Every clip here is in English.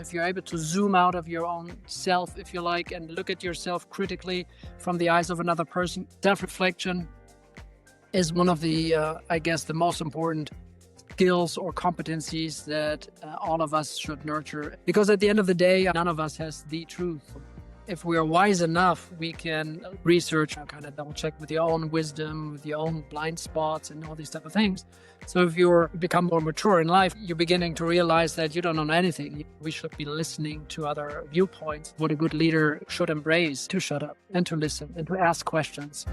If you're able to zoom out of your own self, if you like, and look at yourself critically from the eyes of another person, self-reflection is one of the, I guess, the most important skills or competencies that all of us should nurture. Because at the end of the day, none of us has the truth. If we are wise enough, we can research and kind of double check with your own wisdom, with your own blind spots and all these type of things. So if you become more mature in life, you're beginning to realize that you don't know anything. We should be listening to other viewpoints. What a good leader should embrace: to shut up and to listen and to ask questions.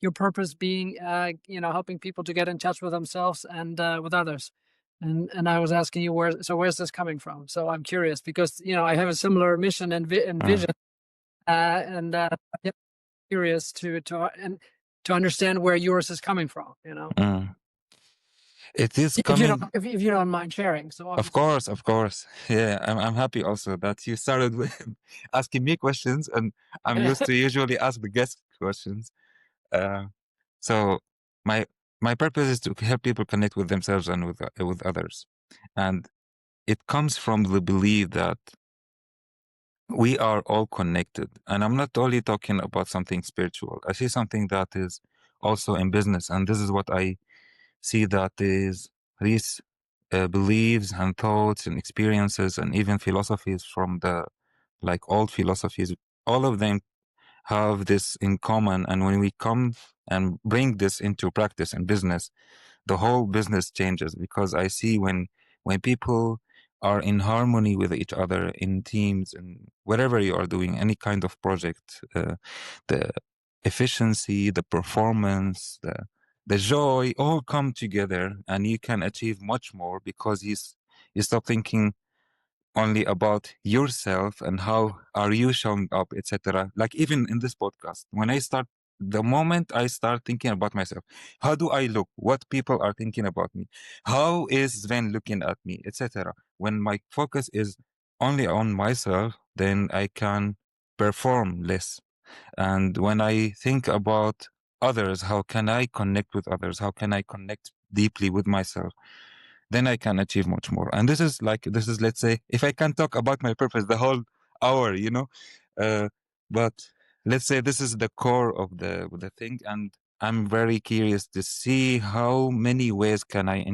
Your purpose being, helping people to get in touch with themselves and with others. And I was asking you, where's this coming from? So I'm curious because, I have a similar mission and Mm, vision, yeah, curious to understand where yours is coming from, mm. It is if you don't, coming, if you don't mind sharing. So of obviously, course, of course. Yeah, I'm happy also that you started with asking me questions, and I'm used to usually ask the guest questions. Uh, so my my purpose is to help people connect with themselves and with others, and it comes from the belief that we are all connected. And I'm not only talking about something spiritual. I see something that is also in business, and this is what I see, that is these beliefs and thoughts and experiences and even philosophies from the old philosophies. All of them have this in common, and when we come and bring this into practice in business, the whole business changes, because I see when people are in harmony with each other in teams and whatever you are doing, any kind of project, the efficiency, the performance, the joy all come together, and you can achieve much more because you stop thinking only about yourself and how are you showing up, etc. Like even in this podcast, the moment I start thinking about myself, how do I look, what people are thinking about me, how is Sven looking at me, etc. When my focus is only on myself, then I can perform less. And when I think about others, how can I connect with others, how can I connect deeply with myself, then I can achieve much more. And this is, let's say, if I can talk about my purpose the whole hour, uh, but let's say this is the core of the thing. And I'm very curious to see how many ways can I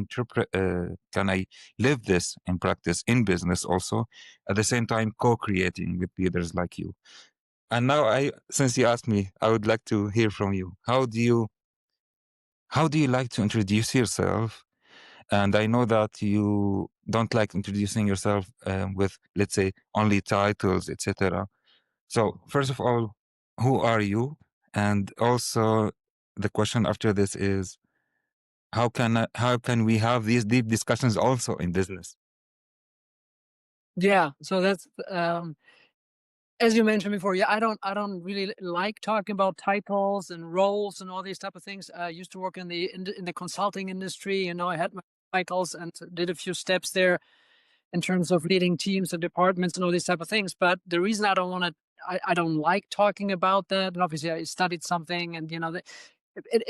live this in practice in business also, at the same time co-creating with leaders like you. And now since you asked me, I would like to hear from you. How do you like to introduce yourself? And I know that you don't like introducing yourself with, let's say, only titles, etc. So first of all, who are you? And also the question after this is, how can we have these deep discussions also in business? yeah. So that's as you mentioned before. Yeah, I don't really like talking about titles and roles and all these type of things. I used to work in the consulting industry. I had my cycles and did a few steps there in terms of leading teams and departments and all these type of things. But the reason I don't want to, I don't like talking about that. And obviously, I studied something, and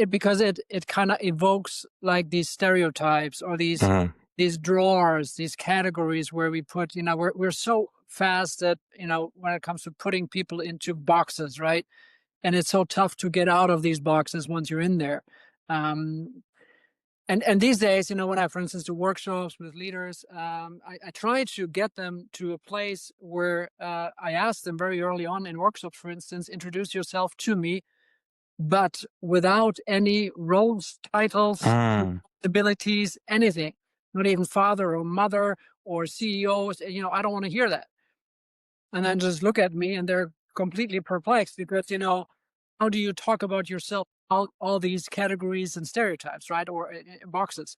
because it kind of evokes like these stereotypes or Mhm. these drawers, these categories where we put, we're so fast that when it comes to putting people into boxes, right? And it's so tough to get out of these boxes once you're in there. Um, and these days, when I, for instance, do workshops with leaders, I try to get them to a place where I ask them very early on in workshops, for instance, introduce yourself to me, but without any roles, titles, Mm. abilities, anything, not even father or mother or CEOs. I don't want to hear that. And then just look at me, and they're completely perplexed because, how do you talk about yourself, all these categories and stereotypes, right? Or boxes.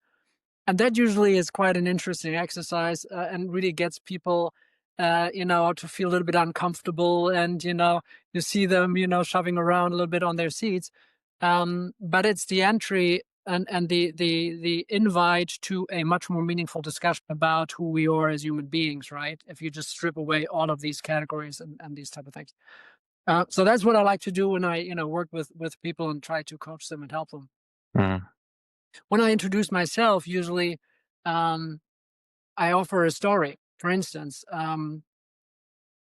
And that usually is quite an interesting exercise, and really gets people, to feel a little bit uncomfortable. And, you see them, shoving around a little bit on their seats. But it's the entry and the invite to a much more meaningful discussion about who we are as human beings, right? If you just strip away all of these categories and these type of things. So that's what I like to do when I, work with people and try to coach them and help them. Mm, When I introduce myself, usually, um, I offer a story. For instance,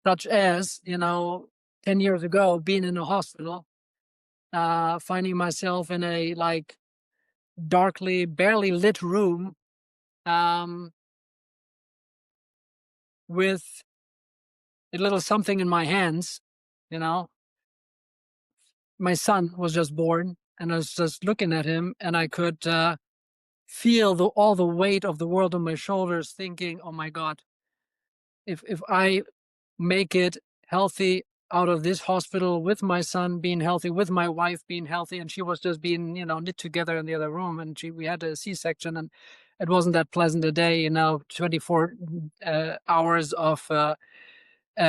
such as, 10 years ago, being in a hospital, finding myself in a like darkly, barely lit room, um, with a little something in my hands. You know, my son was just born, and I was just looking at him, and I could feel all the weight of the world on my shoulders, thinking, "Oh my God, if I make it healthy out of this hospital with my son being healthy, with my wife being healthy," and she was just being, knit together in the other room, and we had a C-section, and it wasn't that pleasant a day, 24 hours of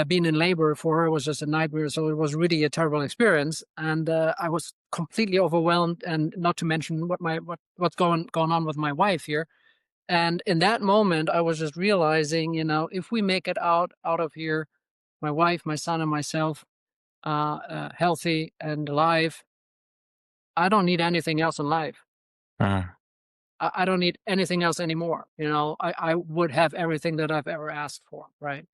being in labor for her was just a nightmare. So it was really a terrible experience, and I was completely overwhelmed, and not to mention what's going on with my wife here. And in that moment, I was just realizing, if we make it out of here, my wife, my son, and myself, healthy and alive, I don't need anything else in life. mm, I don't need anything else anymore. I would have everything that I've ever asked for, right?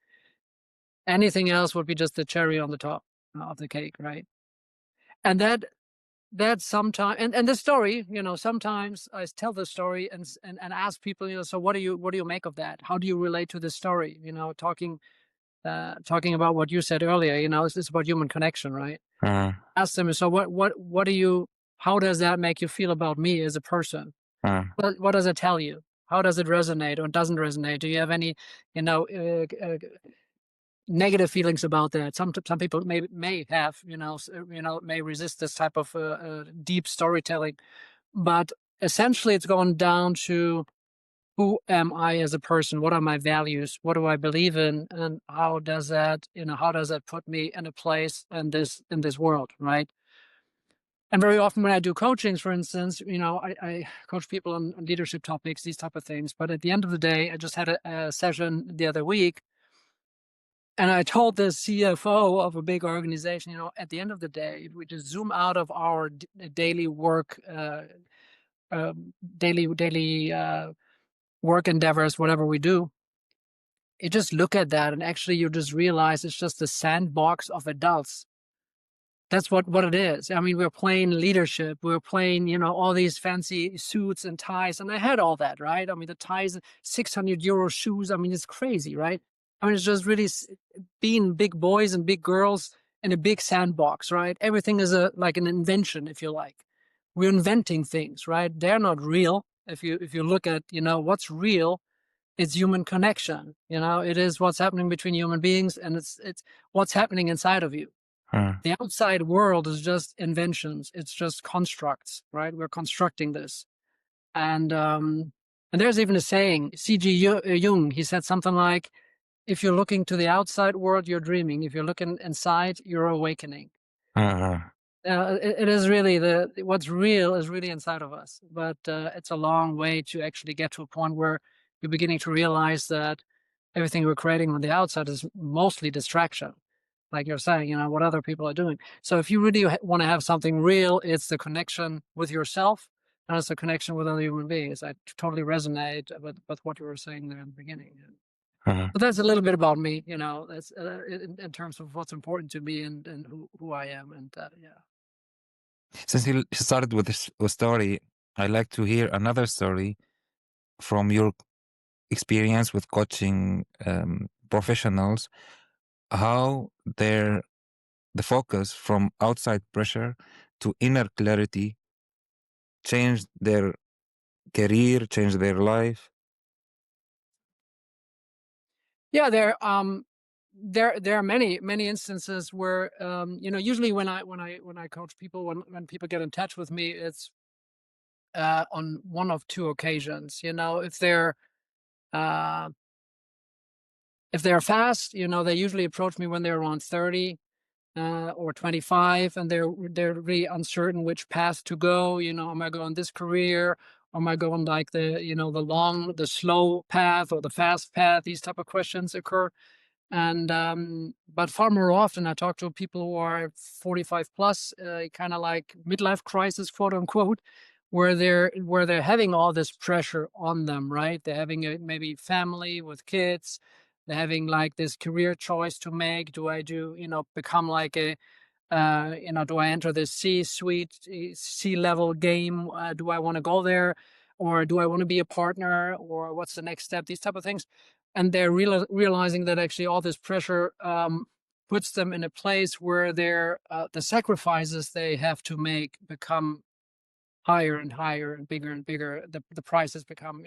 Anything else would be just the cherry on the top of the cake, right? And that sometimes, and the story, sometimes I tell the story and ask people, so what do you make of that? How do you relate to this story? Talking about what you said earlier, it's about human connection, right? mm, Ask them, so what do you, how does that make you feel about me as a person? mm, What does it tell you? How does it resonate or doesn't resonate? Do you have any, you know, negative feelings about that? Some people may have, may resist this type of deep storytelling, but essentially it's going down to, who am I as a person? What are my values? What do I believe in? And how does that put me in a place in this world, right? And very often when I do coachings, for instance, I coach people on leadership topics, these type of things. But at the end of the day, I just had a session the other week, and I told the CFO of a big organization, at the end of the day, if we just zoom out of our daily work, daily work endeavors, whatever we do, you just look at that, and actually you just realize it's just a sandbox of adults. That's what it is. I mean, we're playing leadership. We're playing, all these fancy suits and ties. And I had all that, right? I mean, the ties, 600 euro shoes. I mean, it's crazy, right? I mean, it's just really being big boys and big girls in a big sandbox, right? Everything is like an invention, if you like. We're inventing things, right? They're not real. If you look at, what's real, it's human connection. It is what's happening between human beings, and it's what's happening inside of you. mm, The outside world is just inventions. It's just constructs, right? We're constructing this. And there's even a saying, C.G. Jung, he said something like, if you're looking to the outside world, you're dreaming. If you're looking inside, you're awakening. mm, It is really what's real is really inside of us, but it's a long way to actually get to a point where you're beginning to realize that everything we're creating on the outside is mostly distraction, like you're saying, what other people are doing. So if you really want to have something real, it's the connection with yourself, and it's the connection with other human beings. I totally resonate with what you were saying there in the beginning. mm. But that's a little bit about me, that's in terms of what's important to me, and who I am, and yeah. Since you started with this story, I'd like to hear another story from your experience with coaching professionals, how the focus from outside pressure to inner clarity changed their career, changed their life. Yeah, there are many instances where, usually when I coach people, when people get in touch with me, it's on one of two occasions. Uh, if they're fast, they usually approach me when they're around 30 or 25, and they're really uncertain which path to go. Am I going this career? Or am I going like the slow path or the fast path? These type of questions occur. And but far more often I talk to people who are 45 plus, kind of like midlife crisis, quote unquote, where they're having all this pressure on them, right? They're having a maybe family with kids. They're having like this career choice to make. Do I do, become like a do I enter the C-suite, C-level game? Do I want to go there, or do I want to be a partner, or what's the next step? These type of things, and they're realizing that actually all this pressure puts them in a place where the sacrifices they have to make become higher and higher and bigger. The prices become,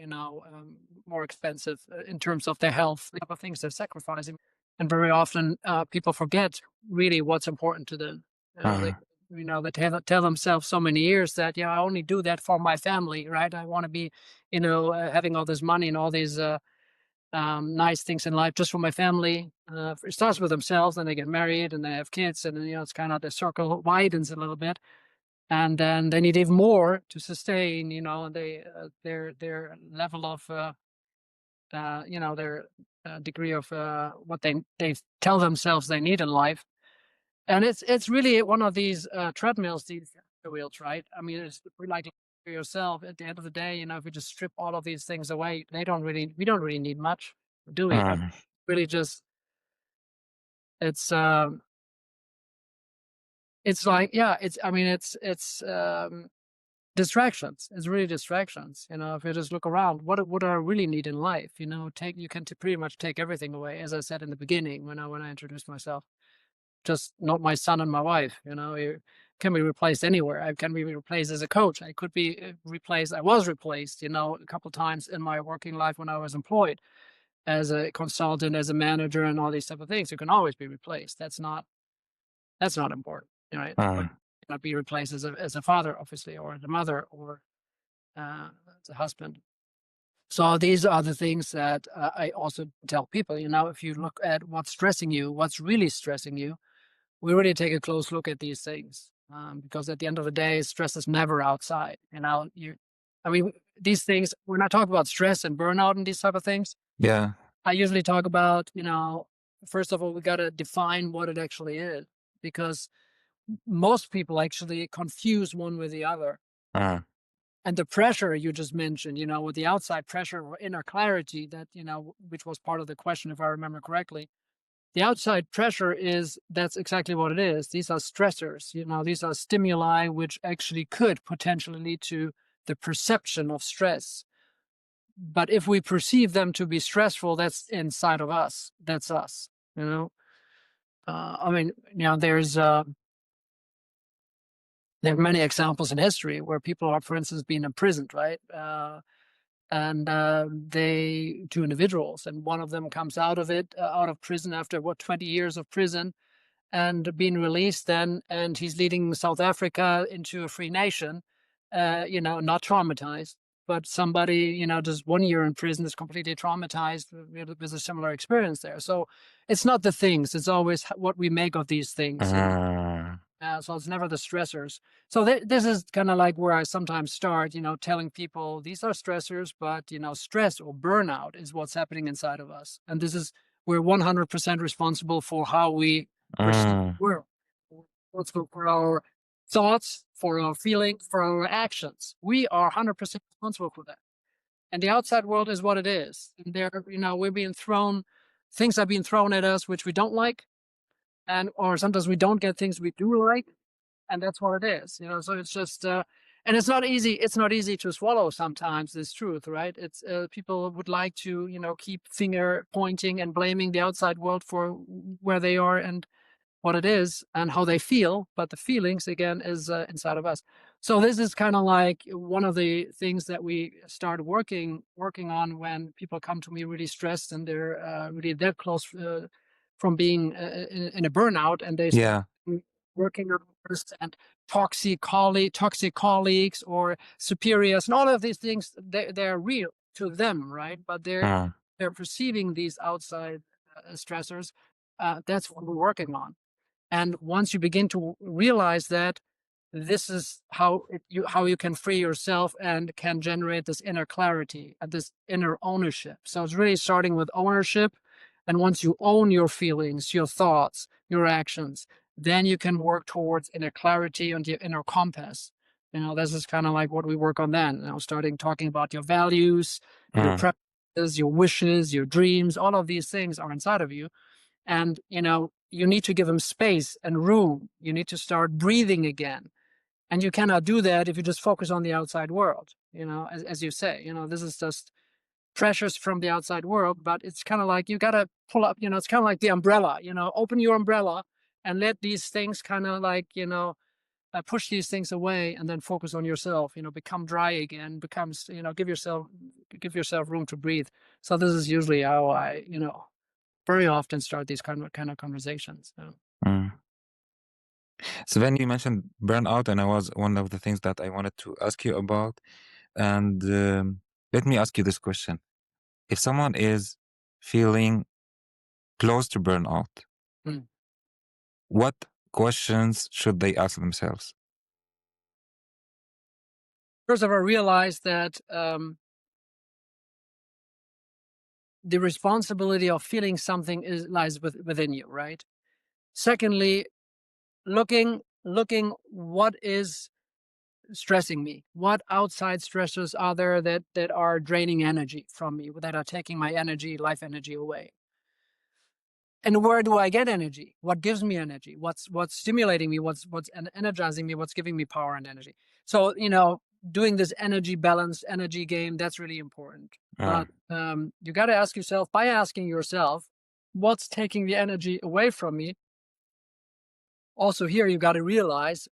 more expensive in terms of their health, the type of things they're sacrificing. And very often, people forget really what's important to them. uh, They tell themselves so many years that, I only do that for my family, right? I want to be, having all this money and all these nice things in life just for my family. It starts with themselves, then they get married and they have kids, and then, it's kind of the circle widens a little bit, and then they need even more to sustain, their level of their degree of what they tell themselves they need in life. And it's really one of these treadmills, these wheels, right? I mean, it's like for yourself. At the end of the day, if we just strip all of these things away, we don't really need much, do we? uh, Really, just it's um, it's like, it's, I mean, it's distractions. It's really distractions. If you just look around, what do I really need in life? You can pretty much take everything away, as I said in the beginning when I introduced myself. Just not my son and my wife. It can be replaced anywhere. I can be replaced as a coach. I could be replaced. I was replaced, a couple times in my working life when I was employed as a consultant, as a manager, and all these type of things. You can always be replaced. That's not important, right? But uh, you cannot be replaced as a father, obviously, or as a mother, or as a husband. So these are the things that I also tell people. If you look at what's stressing you, what's really stressing you, we really take a close look at these things, because at the end of the day, stress is never outside. I mean, these things. When I talk about stress and burnout and these type of things, yeah, I usually talk about, first of all, we got to define what it actually is, because most people actually confuse one with the other. uh, And the pressure you just mentioned, with the outside pressure or inner clarity that, which was part of the question, if I remember correctly. The outside pressure that's exactly what it is. These are stressors, these are stimuli which actually could potentially lead to the perception of stress. But if we perceive them to be stressful, that's inside of us. That's us, you know. I mean, there are many examples in history where people are, for instance, being imprisoned, right? And they two individuals, and one of them comes out of prison after 20 years of prison, and being released then, and he's leading South Africa into a free nation, not traumatized. But somebody, just 1 year in prison is completely traumatized with a similar experience there. So it's not the things, it's always what we make of these things. uh, So it's never the stressors. So this is kind of like where I sometimes start, telling people these are stressors, but, stress or burnout is what's happening inside of us. And we're 100% responsible for how we perceive uh, the world. We're responsible for our thoughts, for our feelings, for our actions. We are 100% responsible for that. And the outside world is what it is. And we're being things are being thrown at us, which we don't like. Or sometimes we don't get things we do like, and that's what it is. So it's just and it's not easy to swallow sometimes, this truth, right? It's people would like to, keep finger pointing and blaming the outside world for where they are and what it is and how they feel, but the feelings again is inside of us. So this is kind of like one of the things that we start working on when people come to me really stressed, and they're really that close from being in a burnout, and they start yeah, working on this, and toxic colleagues or superiors, and all of these things, they're real to them, right? But uh, they're perceiving these outside stressors. That's what we're working on. And once you begin to realize that, this is how you can free yourself and can generate this inner clarity and this inner ownership. So it's really starting with ownership, And once you own your feelings, your thoughts, your actions, then you can work towards inner clarity and your inner compass. This is kind of like what we work on then. Starting talking about your values, your Mm, preferences, your wishes, your dreams, all of these things are inside of you. And, you need to give them space and room. You need to start breathing again. And you cannot do that if you just focus on the outside world, as you say, this is just pressures from the outside world, but it's kind of like you got to pull up, it's kind of like the umbrella, open your umbrella and let these things kind of like, push these things away and then focus on yourself, become dry again, becomes, give yourself room to breathe. So this is usually how I, very often start these kind of conversations. mm. So when you mentioned burnout, and I was one of the things that I wanted to ask you about. And let me ask you this question. If someone is feeling close to burnout, Mm. what questions should they ask themselves? First of all, realize that the responsibility of feeling something lies within you, right? Secondly, looking what is stressing me, what outside stressors are there that are draining energy from me, that are taking my energy, life energy away. And where do I get energy? What gives me energy? What's stimulating me? What's energizing me? What's giving me power and energy? So doing this energy balance, energy game, that's really important. Mm, But you got to ask yourself, by asking yourself, what's taking the energy away from me? Also, here you got to realize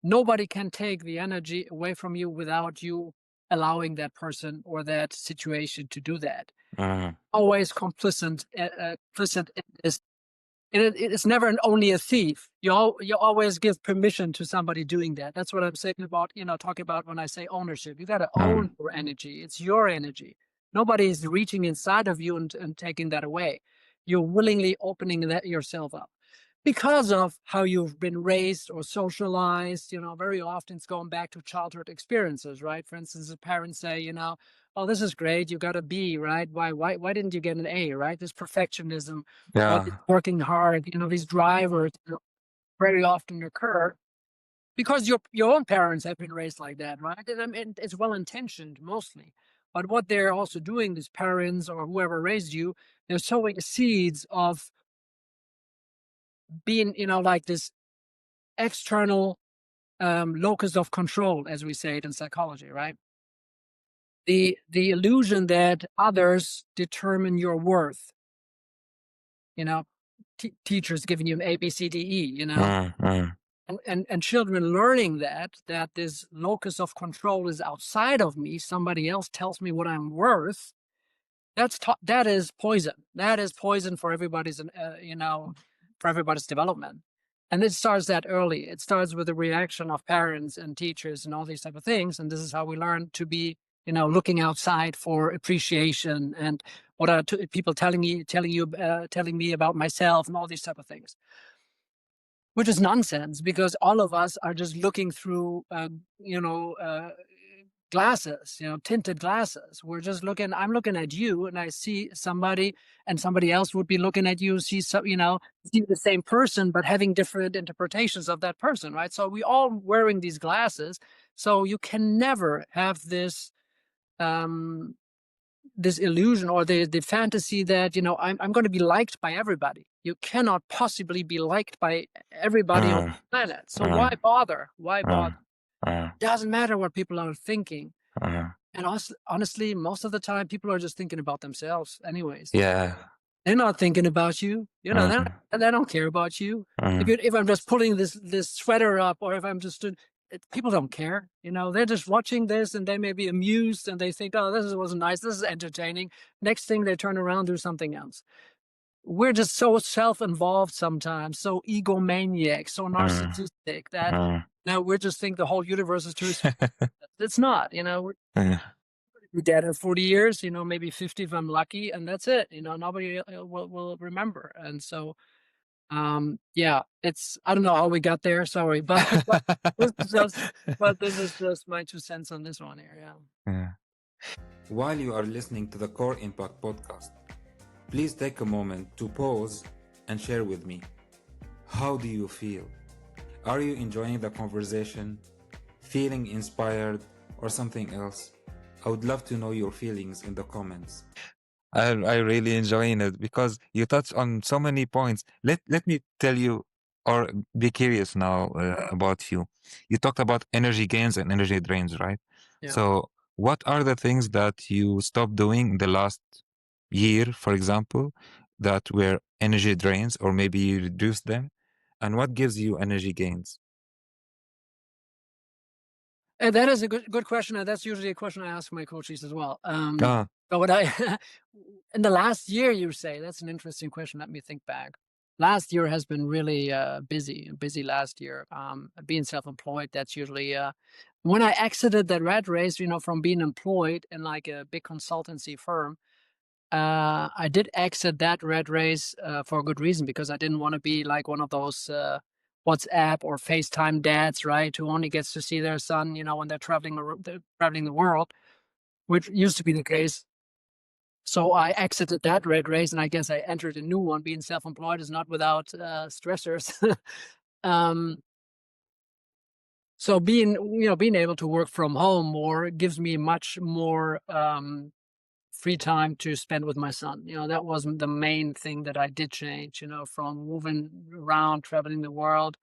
nobody can take the energy away from you without you allowing that person or that situation to do that. mm, Always complicit in this. It's never only a thief. You always give permission to somebody doing that. That's what I'm saying about, talking about when I say ownership. You got to mm, own your energy. It's your energy. Nobody is reaching inside of you and taking that away. You're willingly opening that yourself up because of how you've been raised or socialized. Very often it's going back to childhood experiences, right? For instance, the parents say, oh, this is great, you got a B, right? Why didn't you get an A, right? This perfectionism, or this yeah, working hard, these drivers very often occur because your own parents have been raised like that, right? And I mean, it's well intentioned mostly. But what they're also doing, these parents or whoever raised you, they're sowing seeds of being, like this external locus of control, as we say it in psychology, right? The illusion that others determine your worth. You know, teachers giving you an A, B, C, D, E. mm, mm, And children learning that this locus of control is outside of me. Somebody else tells me what I'm worth. That is poison. That is poison for everybody's, for everybody's development. And it starts that early. It starts with the reaction of parents and teachers and all these type of things. And this is how we learn to be, looking outside for appreciation and what are people telling me about myself and all these type of things, which is nonsense because all of us are just looking through, glasses, tinted glasses. I'm looking at you and I see somebody, and somebody else would be looking at you, see the same person, but having different interpretations of that person, right? So we all wearing these glasses. So you can never have this illusion or the fantasy that, I'm going to be liked by everybody. You cannot possibly be liked by everybody on mm, the planet. So why mm, bother? Why bother? mm, mm, Doesn't matter what people are thinking. mm. And honestly, most of the time, people are just thinking about themselves, anyways. Yeah. They're not thinking about you. Mm, They don't care about you. mm, If I'm just pulling this sweater up, or if I'm just people don't care. They're just watching this, and they may be amused, and they think, "Oh, this wasn't nice. This is entertaining." Next thing, they turn around, do something else. We're just so self-involved sometimes, so egomaniac, so mm, narcissistic that mm. now we just think the whole universe is to. It's not. We're Yeah. be dead in 40 years, maybe 50 if I'm lucky, and that's it. Nobody will remember. And so, yeah, I don't know how we got there. Sorry, but this is just my 2 cents on this one here. Yeah. Yeah. While you are listening to the Core Impact podcast, please take a moment to pause and share with me. How do you feel? Are you enjoying the conversation, feeling inspired, or something else? I would love to know your feelings in the comments. I really enjoying it because you touch on so many points. Let me tell you or be curious now about you. You talked about energy gains and energy drains, right? Yeah. So what are the things that you stopped doing in the last year, for example, that were energy drains, or maybe you reduced them? And what gives you energy gains? And that is a good question, and that's usually a question I ask my coaches as well. Ah, But what I in the last year, you say, that's an interesting question. Let me think back. Last year has been really busy last year. Being self-employed, that's usually when I exited that rat race, from being employed in like a big consultancy firm. I did exit that rat race for a good reason, because I didn't want to be like one of those WhatsApp or FaceTime dads, right? Who only gets to see their son, when they're traveling the world, which used to be the case. So I exited that rat race, and I guess I entered a new one. Being self-employed is not without stressors. um, so being able to work from home more gives me much more free time to spend with my son. That wasn't the main thing that I did change. From moving around, traveling the world.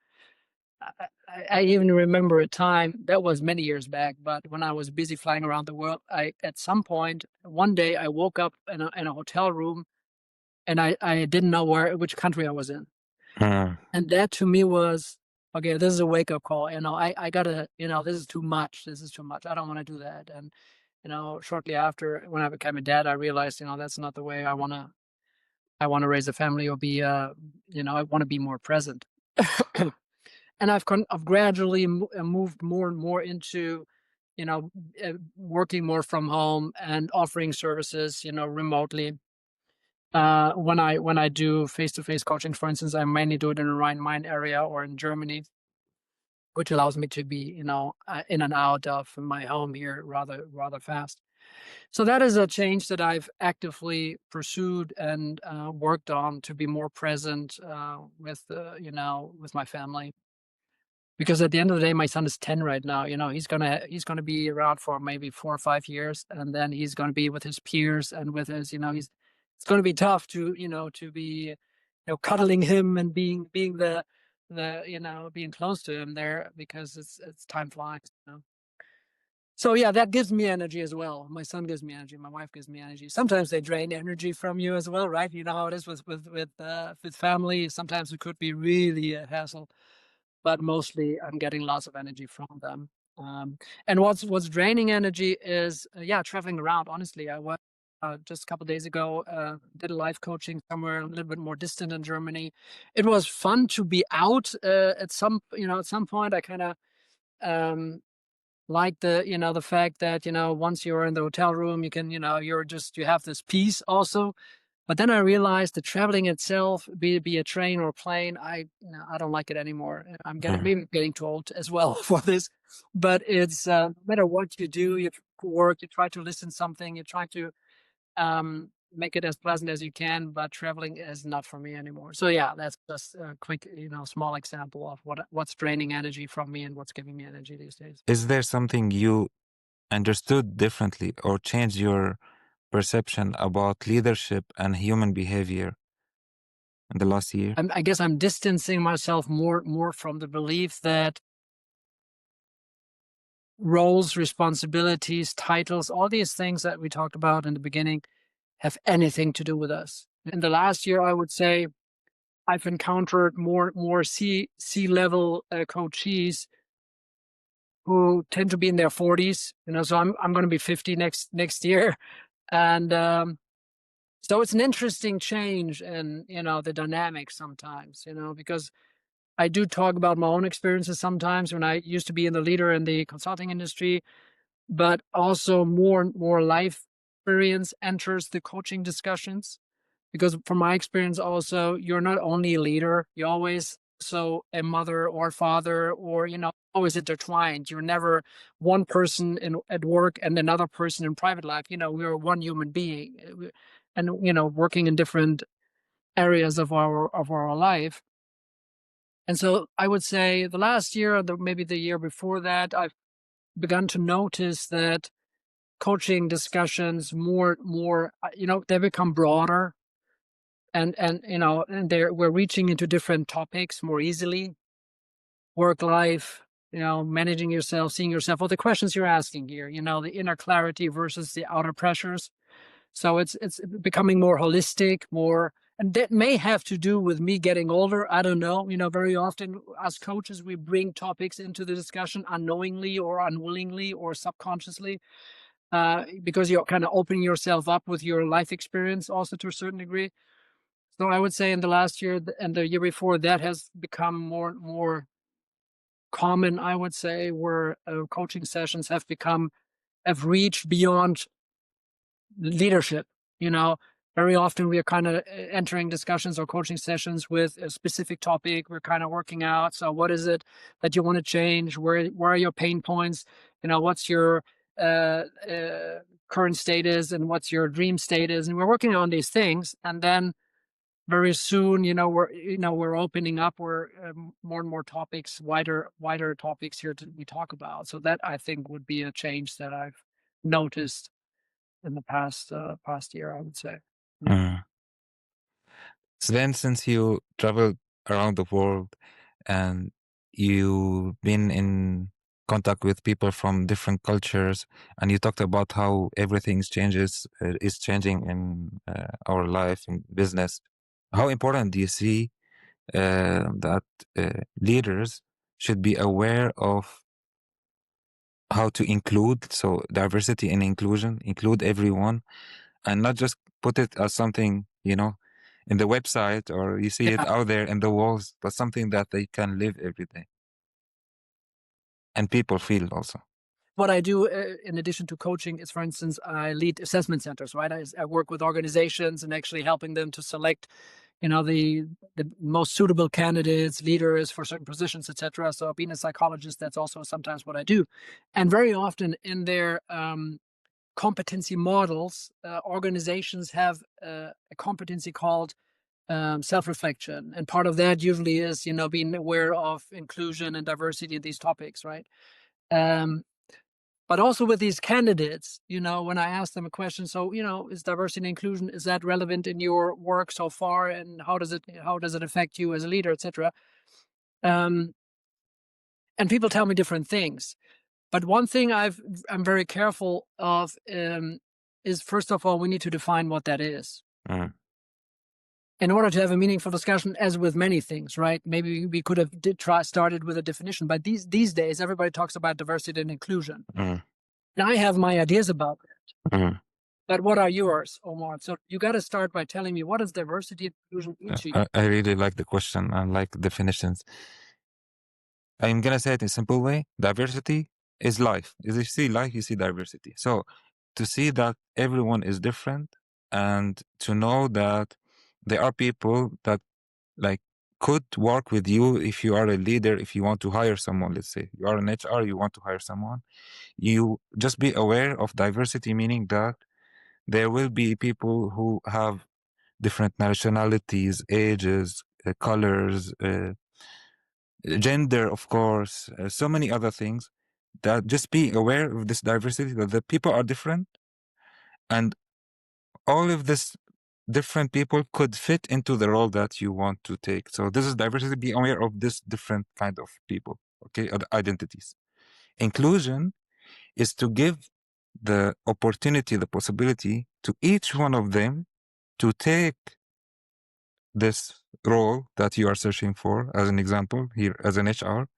I even remember a time that was many years back, but when I was busy flying around the world, at some point one day I woke up in a hotel room, and I didn't know which country I was in. ah, And that to me was, okay, this is a wake up call. I gotta, this is too much. This is too much. I don't want to do that. And, shortly after, when I became a dad, I realized, that's not the way I want to raise a family, or be, I want to be more present. And I've gradually moved more and more into, working more from home and offering services, remotely. When I do face-to-face coaching, for instance, I mainly do it in the Rhine-Main area or in Germany, which allows me to be, in and out of my home here rather fast. So that is a change that I've actively pursued and worked on, to be more present with my family. Because at the end of the day, my son is 10 right now. He's gonna be around for maybe 4 or 5 years, and then he's gonna be with his peers and with his, it's gonna be tough to be, cuddling him and being being close to him there, because it's time flies. So yeah, that gives me energy as well. My son gives me energy. My wife gives me energy. Sometimes they drain energy from you as well, right? You know how it is with family. Sometimes it could be really a hassle, but mostly I'm getting lots of energy from them. Um, and what's draining energy is traveling around. Honestly, I went just a couple days ago, did a life coaching somewhere a little bit more distant in Germany. It was fun to be out. At some point, I kind of um, like the fact that, once you're in the hotel room, you can, you have this peace also. But then I realized the traveling itself, be a train or plane, I don't like it anymore. I'm ah. maybe getting too old as well for this. But it's no matter what you do, you work, you try to listen something, you try to make it as pleasant as you can. But traveling is not for me anymore. So yeah, that's just a quick, small example of what's draining energy from me and what's giving me energy these days. Is there something you understood differently or changed your perception about leadership and human behavior in the last year? I guess I'm distancing myself more from the belief that roles, responsibilities, titles, all these things that we talked about in the beginning have anything to do with us. In the last year, I would say I've encountered more C-level coachees who tend to be in their 40s. So I'm going to be 50 next year, and so it's an interesting change in the dynamics sometimes. Because I do talk about my own experiences sometimes when I used to be in the leader in the consulting industry, but also more and more life experience enters the coaching discussions. Because from my experience also, you're not only a leader, you always so a mother or father, or always intertwined. You're never one person at work and another person in private life. We're one human being, and working in different areas of our life. And so I would say the last year, or maybe the year before that, I've begun to notice that coaching discussions more they become broader, and we're reaching into different topics more easily. Work life, managing yourself, seeing yourself, all the questions you're asking here, the inner clarity versus the outer pressures. So it's becoming more holistic, and that may have to do with me getting older. I don't know. Very often as coaches, we bring topics into the discussion unknowingly or unwillingly or subconsciously, because you're kind of opening yourself up with your life experience also to a certain degree. So I would say in the last year and the year before, that has become more common, I would say, where coaching sessions have reached beyond leadership. You know, Very often we are kind of entering discussions or coaching sessions with a specific topic. We're kind of working out. So what is it that you want to change? Where are your pain points? What's your uh, uh, current status and what's your dream status? And we're working on these things. And then very soon, we're opening up. We're more and more topics, wider topics here we talk about. So that, I think, would be a change that I've noticed in the past year, I would say. Yeah. Mm. Sven, since you traveled around the world and you've been in contact with people from different cultures, and you talked about how everything is changing in our life and business. How important do you see that leaders should be aware of how to include, so diversity and include everyone, and not just put it as something, in the website, or you see it Yeah. out there in the walls, but something that they can live every day and people feel also. What I do, in addition to coaching, is, for instance, I lead assessment centers, right? I work with organizations and actually helping them to select, the most suitable candidates, leaders for certain positions, etc. So being a psychologist, that's also sometimes what I do. And very often in their competency models, organizations have a competency called self-reflection. And part of that usually is, being aware of inclusion and diversity in these topics, right? Um, but also with these candidates, when I ask them a question, so, is diversity and inclusion, is that relevant in your work so far? And how does it affect you as a leader, etc.? And people tell me different things. But one thing I'm very careful of, is, first of all, we need to define what that is. Mm. In order to have a meaningful discussion, as with many things, right? Maybe we could have started with a definition, but these days everybody talks about diversity and inclusion. Mm. And I have my ideas about it. Mm. But what are yours, Omar? So you got to start by telling me, what is diversity and inclusion mean to you? I really like the question and like definitions. I'm gonna say it in a simple way. Diversity is life. As you see life, you see diversity. So to see that everyone is different, and to know that there are people that like could work with you if you are a leader, if you want to hire someone. Let's say you are an HR, you want to hire someone. You just be aware of diversity, meaning that there will be people who have different nationalities, ages, colors, gender, of course, so many other things. That just be aware of this diversity, that the people are different, and all of this different people could fit into the role that you want to take. So this is diversity. Be aware of this different kind of people, okay, identities. Inclusion is to give the opportunity, the possibility to each one of them to take this role that you are searching for. As an example here, as an HR,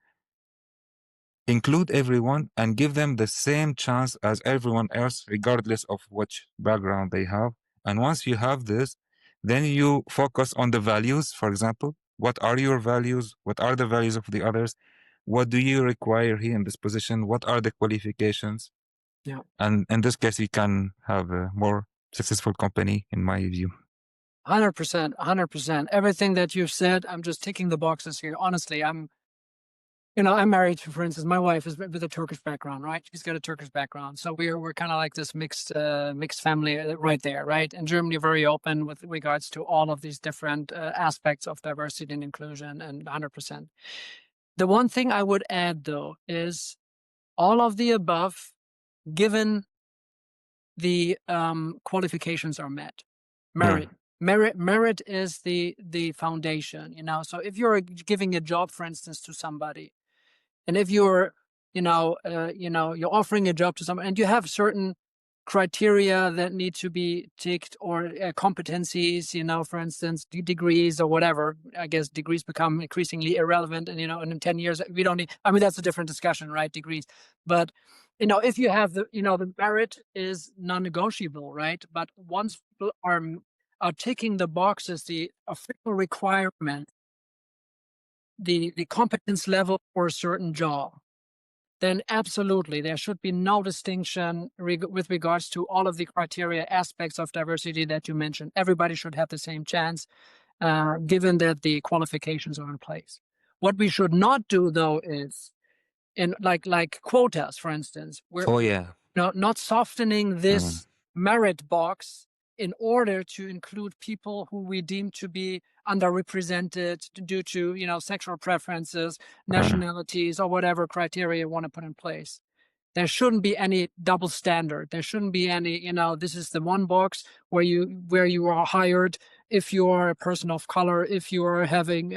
include everyone and give them the same chance as everyone else, regardless of which background they have. And once you have this, then you focus on the values. For example, what are your values? What are the values of the others? What do you require here in this position? What are the qualifications? Yeah. And in this case, you can have a more successful company, in my view. 100%, 100%. Everything that you've said, I'm just ticking the boxes here. Honestly, I'm married to, for instance, my wife is with a Turkish background, right? She's got a Turkish background, so we're kind of like this mixed family right there, right? In Germany, very open with regards to all of these different aspects of diversity and inclusion, and 100%. The one thing I would add, though, is all of the above, given the qualifications are met. Mm. Merit is the foundation, So if you're giving a job, for instance, to somebody, and if you're, you're offering a job to someone, and you have certain criteria that need to be ticked, or competencies, for instance, degrees or whatever. I guess degrees become increasingly irrelevant, and and in 10 years we don't need. I mean, that's a different discussion, right? Degrees, but if you have the merit is non-negotiable, right? But once people are ticking the boxes, the official requirement, the competence level for a certain job, then absolutely there should be no distinction with regards to all of the criteria aspects of diversity that you mentioned. Everybody should have the same chance, given that the qualifications are in place. What we should not do, though, is in like quotas, for instance, where Oh yeah. not softening Mm. this merit box in order to include people who we deem to be underrepresented due to sexual preferences, Mm. nationalities, or whatever criteria you want to put in place. There shouldn't be any double standard. There shouldn't be any, this is the one box where you are hired if you are a person of color, if you are having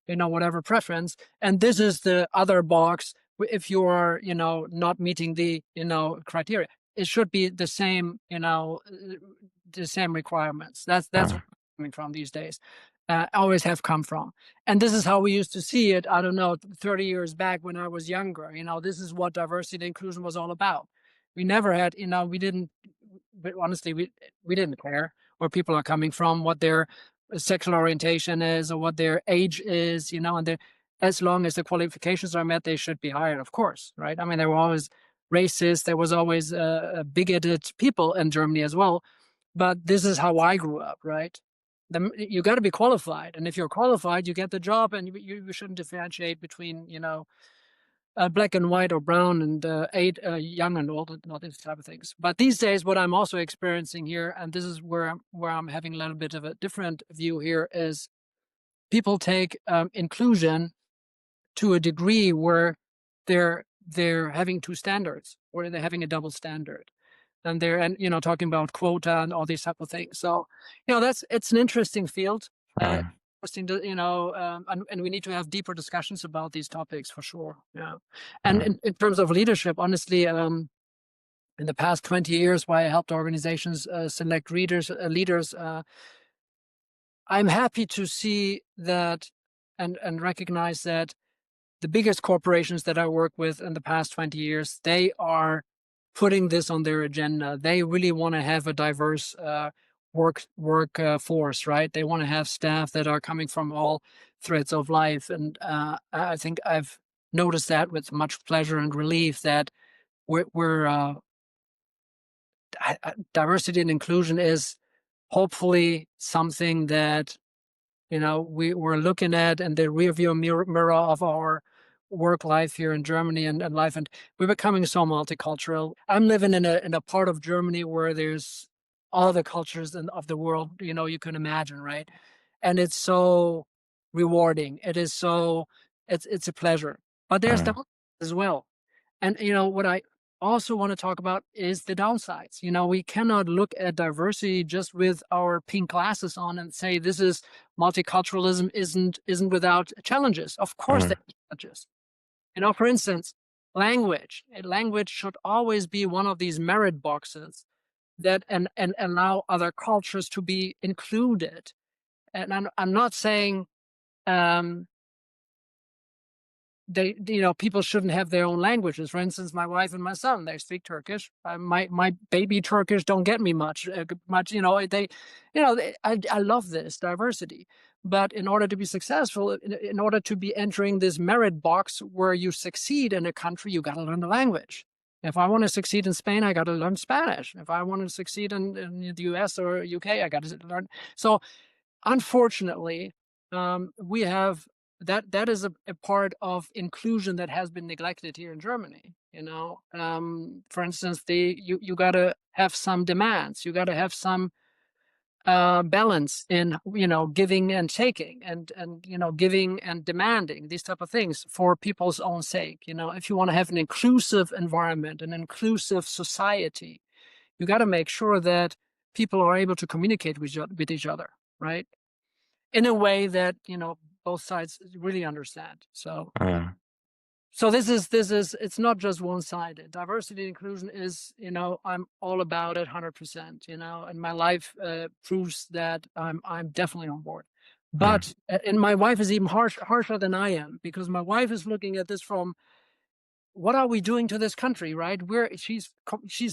whatever preference, and this is the other box if you are not meeting the criteria. It should be the same, the same requirements. That's where Mm. I'm coming from these days. Always have come from. And this is how we used to see it, I don't know, 30 years back when I was younger. This is what diversity and inclusion was all about. We never had, we didn't, but honestly, we didn't care where people are coming from, what their sexual orientation is, or what their age is, and as long as the qualifications are met, they should be hired, of course, right? I mean, there were always racist, there was always bigoted people in Germany as well. But this is how I grew up, right? You got to be qualified, and if you're qualified, you get the job, and you shouldn't differentiate between black and white or brown and young and old, and all these type of things. But these days, what I'm also experiencing here, and this is where I'm having a little bit of a different view here, is people take inclusion to a degree where they're having two standards, or they're having a double standard. And talking about quota and all these type of things. So it's an interesting field, Mm. interesting to, and we need to have deeper discussions about these topics for sure. Yeah. And Mm. in terms of leadership, honestly, in the past 20 years, why I helped organizations select leaders, I'm happy to see that and recognize that the biggest corporations that I work with in the past 20 years, they are putting this on their agenda. They really want to have a diverse work force, right? They want to have staff that are coming from all threads of life. And I think I've noticed that with much pleasure and relief that diversity and inclusion is hopefully something that we're looking at in the rearview mirror of our work life here in Germany and life, and we're becoming so multicultural. I'm living in a part of Germany where there's all the cultures of the world you can imagine, right? And it's so rewarding. It's a pleasure, but there's Mm. downsides as well. And what I also want to talk about is the downsides. We cannot look at diversity just with our pink glasses on and say this is multiculturalism isn't without challenges. Of course, there Mm. are challenges. For instance, language. Language should always be one of these merit boxes that and allow other cultures to be included. And I'm not saying um, people shouldn't have their own languages. For instance, my wife and my son, they speak Turkish. My baby Turkish don't get me much. I love this diversity, but in order to be successful, in order to be entering this merit box where you succeed in a country, you got to learn the language. If I want to succeed in Spain, I got to learn Spanish. If I want to succeed in the US or UK, I got to learn. So unfortunately, we have that is a part of inclusion that has been neglected here in Germany. For instance, you got to have some demands. You got to have some balance in giving and taking, and giving and demanding, these type of things for people's own sake. If you want to have an inclusive environment, an inclusive society, you got to make sure that people are able to communicate with each other, right? In a way that both sides really understand. So this is it's not just one-sided. Diversity and inclusion is, I'm all about it 100%, and my life proves that I'm definitely on board. But and my wife is even harsher than I am, because my wife is looking at this from, what are we doing to this country, right? She's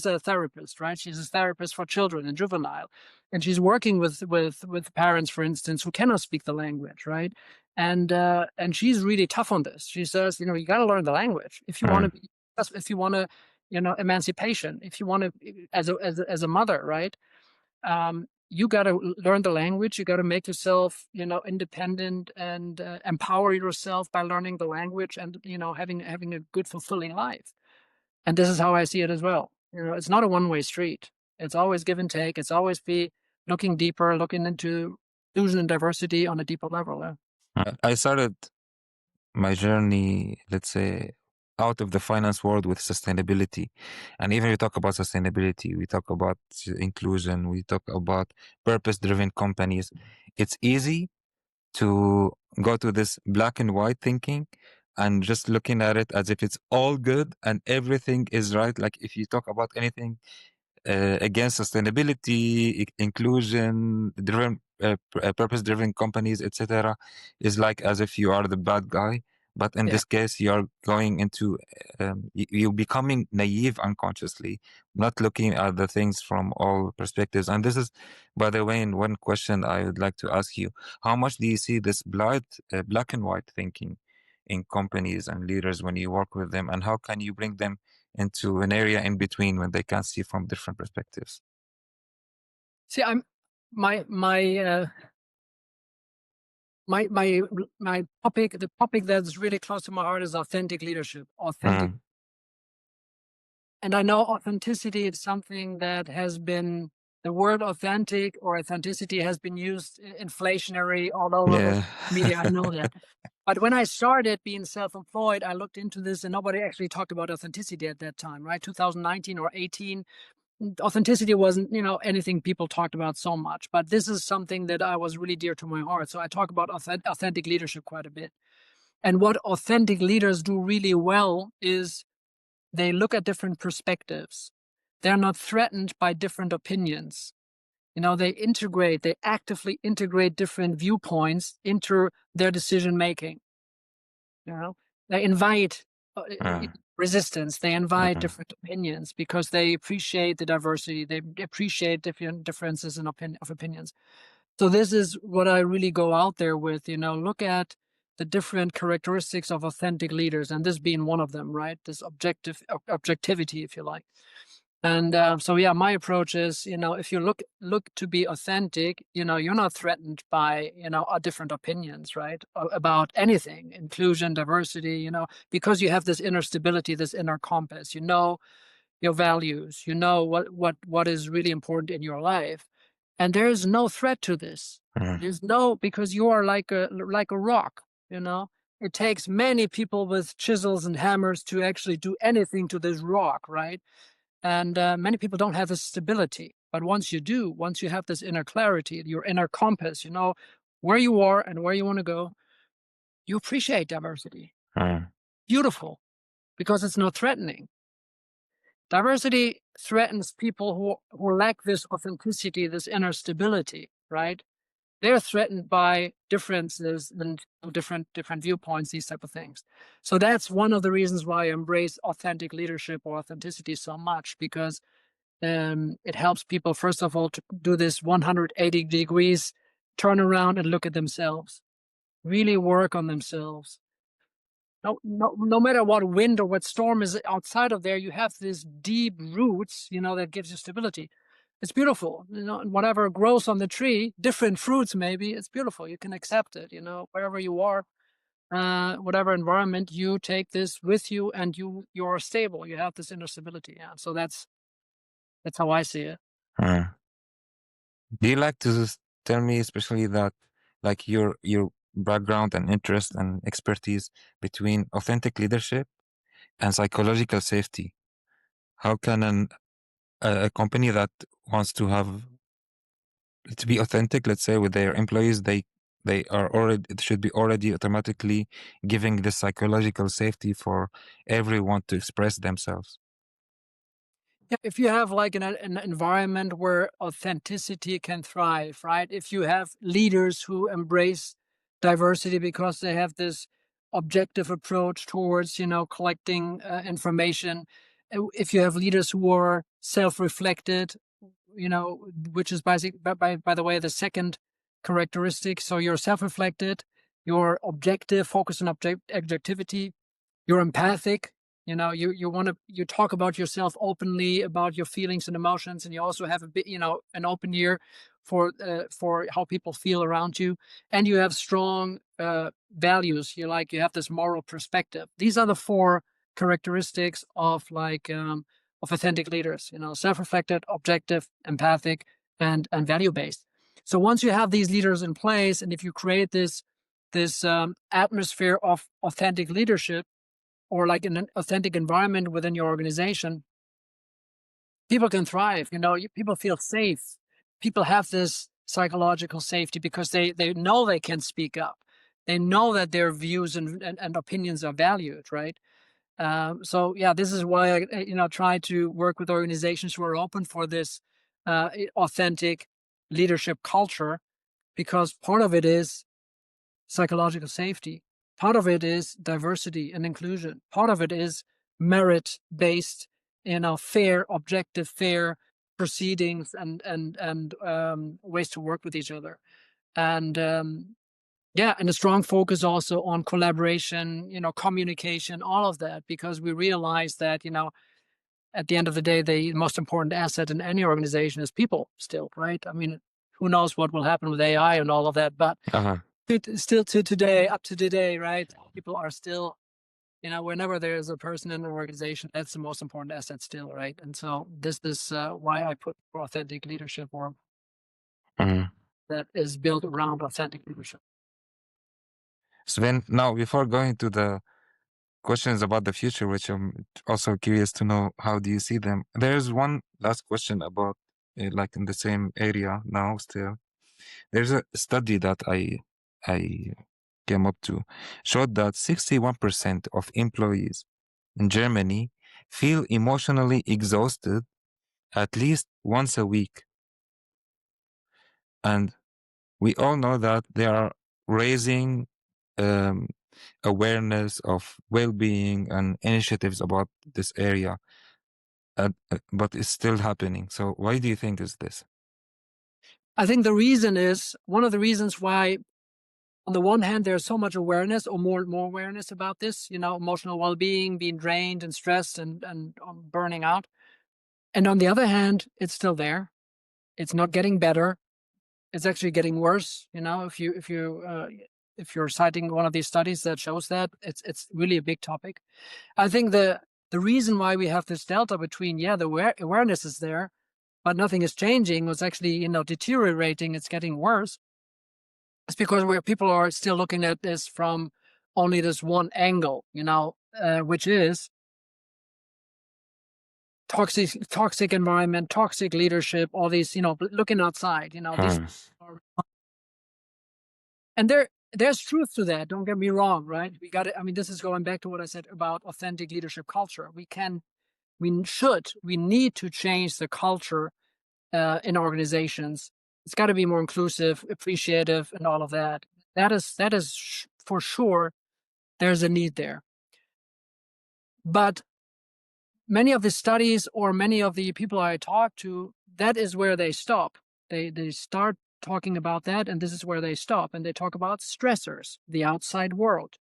a therapist, right? She's a therapist for children and juvenile, and she's working with parents, for instance, who cannot speak the language, right? And she's really tough on this. She says, you got to learn the language if you want to be, if you want to, emancipation, if you want to, as a mother, right? You got to learn the language. You got to make yourself, independent, and empower yourself by learning the language, and having a good, fulfilling life. And this is how I see it as well. It's not a one-way street. It's always give and take. It's always be looking deeper, looking into inclusion and diversity on a deeper level. I started my journey, let's say, out of the finance world with sustainability. And even we talk about sustainability, we talk about inclusion, we talk about purpose-driven companies. It's easy to go to this black and white thinking and just looking at it as if it's all good and everything is right. Like if you talk about anything against sustainability, inclusion, driven, purpose-driven companies, etc., is like as if you are the bad guy. But in this case, you are going into, you're becoming naive unconsciously, not looking at the things from all perspectives. And this is, by the way, in one question I would like to ask you: how much do you see this black and white thinking in companies and leaders when you work with them, and how can you bring them into an area in between when they can see from different perspectives? See, my topic, the topic that's really close to my heart, is authentic leadership. Authentic. And I know authenticity is something that has been, the word authentic or authenticity has been used inflationary all over the media. I know that. But when I started being self-employed, I looked into this, and nobody actually talked about authenticity at that time, right? 2019 or 18. Authenticity wasn't, anything people talked about so much. But this is something that I was really dear to my heart. So I talk about authentic leadership quite a bit. And what authentic leaders do really well is they look at different perspectives. They're not threatened by different opinions. They actively integrate different viewpoints into their decision making. They invite resistance. They invite different opinions because they appreciate the diversity. They appreciate different differences of opinions. So this is what I really go out there with. Look at the different characteristics of authentic leaders, and this being one of them, right? This objectivity, if you like. And so, my approach is, if you look to be authentic, you're not threatened by, different opinions, right? About anything, inclusion, diversity, because you have this inner stability, this inner compass, your values, what is really important in your life. And there is no threat to this. There's because you are like a rock, It takes many people with chisels and hammers to actually do anything to this rock, right? And many people don't have this stability. But once you do, once you have this inner clarity, your inner compass, where you are and where you want to go, you appreciate diversity. Beautiful, because it's not threatening. Diversity threatens people who lack this authenticity, this inner stability, right? They're threatened by differences and different viewpoints, these type of things. So that's one of the reasons why I embrace authentic leadership or authenticity so much, because it helps people, first of all, to do this 180 degrees turn around and look at themselves, really work on themselves. No matter what wind or what storm is outside of there, you have these deep roots, that gives you stability. it's beautiful, and whatever grows on the tree, different fruits maybe, it's beautiful. You can accept it, wherever you are, whatever environment, you take this with you, and you're stable. You have this inner stability. Yeah. So that's how I see it. Uh, do you like to tell me, especially that, like your background and interest and expertise between authentic leadership and psychological safety? How can a company that wants to be authentic, let's say, with their employees, they are already, it should be already automatically giving the psychological safety for everyone to express themselves? Yeah, if you have like an environment where authenticity can thrive, right? If you have leaders who embrace diversity because they have this objective approach towards, collecting information, if you have leaders who are self-reflected, which is by the way, the second characteristic. So you're self-reflected, you're objective, focus on objectivity, you're empathic. You talk about yourself openly, about your feelings and emotions, and you also have a bit, an open ear for how people feel around you, and you have strong values. You have this moral perspective. These are the four characteristics of authentic leaders. Self-reflected, objective, empathic, and value-based. So once you have these leaders in place, and if you create this atmosphere of authentic leadership, or like in an authentic environment within your organization, people can thrive. People feel safe. People have this psychological safety because they know they can speak up. They know that their views and opinions are valued, right? So yeah, this is why I try to work with organizations who are open for this authentic leadership culture, because part of it is psychological safety. Part of it is diversity and inclusion. Part of it is merit-based, fair, objective, fair proceedings and ways to work with each other. And yeah, and a strong focus also on collaboration, communication, all of that, because we realize that, at the end of the day, the most important asset in any organization is people still, right? I mean, who knows what will happen with AI and all of that, but Uh-huh. still to today, up to today, right? People are still, whenever there's a person in an organization, that's the most important asset still, right? And so this is why I put authentic leadership, or Mhm. that is built around authentic leadership. Sven, now before going to the questions about the future, which I'm also curious to know, how do you see them? There's one last question about, like in the same area now still. There's a study that I came up to, showed that 61% of employees in Germany feel emotionally exhausted at least once a week. And we all know that they are raising um, awareness of well-being and initiatives about this area, but it's still happening. So why do you think is this? I think one of the reasons why, on the one hand, there's so much awareness, or more awareness about this, emotional well-being, being drained and stressed and burning out. And on the other hand, it's still there. It's not getting better. It's actually getting worse. If you're citing one of these studies that shows that, it's really a big topic. I think the reason why we have this delta between, the awareness is there, but nothing is changing, was actually deteriorating. It's getting worse. It's because where people are still looking at this from only this one angle, which is toxic environment, toxic leadership, all these, looking outside, these Hmm. are, and there's truth to that. Don't get me wrong, right? This is going back to what I said about authentic leadership culture. We need to change the culture in organizations. It's got to be more inclusive, appreciative, and all of that. That is for sure. There's a need there, but many of the studies, or many of the people I talk to, that is where they stop. They start talking about that, and this is where they stop, and they talk about stressors, the outside world.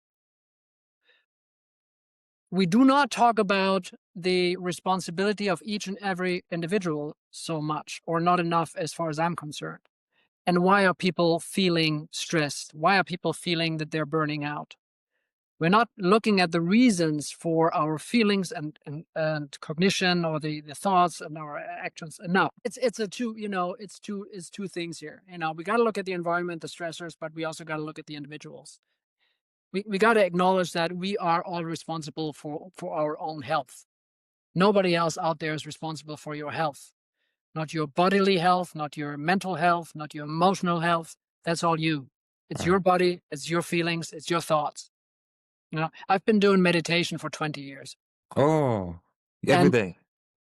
we do not talk about the responsibility of each and every individual so much, or not enough as far as I'm concerned. And why are people feeling stressed? Why are people feeling that they're burning out? We're not looking at the reasons for our feelings and cognition, or the thoughts and our actions. No, it's two things here. We got to look at the environment, the stressors, but we also got to look at the individuals. We got to acknowledge that we are all responsible for our own health. Nobody else out there is responsible for your health. Not your bodily health, not your mental health, not your emotional health. That's all you. It's your body, it's your feelings, it's your thoughts. I've been doing meditation for 20 years. Oh, every day.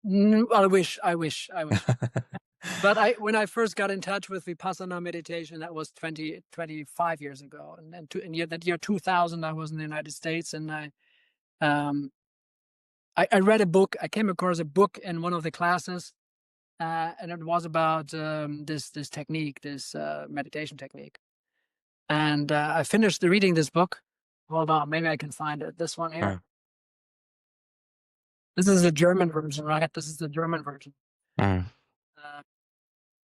I wish. But when I first got in touch with Vipassana meditation, that was 25 years ago. And in that year 2000, I was in the United States, and I read a book. I came across a book in one of the classes, and it was about this technique, this meditation technique. And I finished reading this book. Hold on, maybe I can find it. This one here. This is the German version, right? This is the German version.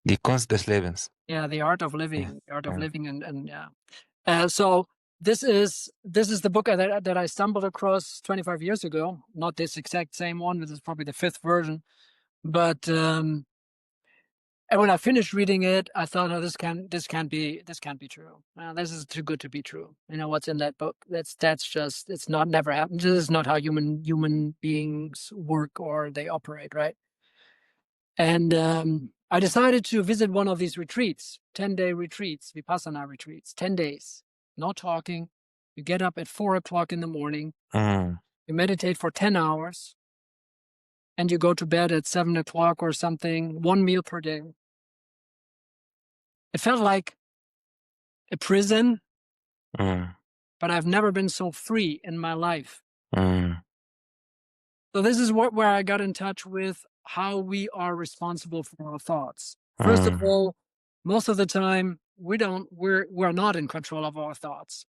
Die Kunst des Lebens. Yeah, the art of living, the art of living, and yeah. So this is the book that I stumbled across 25 years ago. Not this exact same one. This is probably the 5th version. But and when I finished reading it, I thought, "Oh, this can't be true. This is too good to be true." What's in that book? That's just, it's not, never happened. This is not how human beings work or they operate, right? And I decided to visit one of these retreats, 10-day retreats, Vipassana retreats, 10 days, no talking. You get up at 4 o'clock in the morning, you meditate for 10 hours, and you go to bed at 7 o'clock or something, 1 meal per day. It felt like a prison, but I've never been so free in my life. So this is where I got in touch with how we are responsible for our thoughts. First of all, most of the time we're not in control of our thoughts.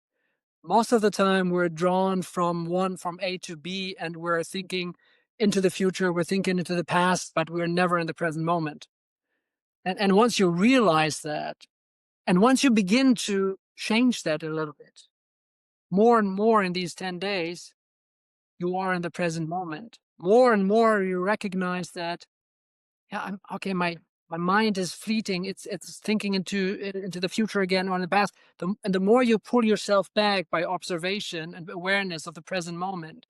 Most of the time we're drawn from A to B, and we're thinking into the future, we're thinking into the past, but we're never in the present moment. And once you realize that, and once you begin to change that a little bit, more and more in these 10 days, you are in the present moment. More and more you recognize that, I'm okay, my mind is fleeting. It's thinking into the future again, or in the past. And the more you pull yourself back by observation and awareness of the present moment,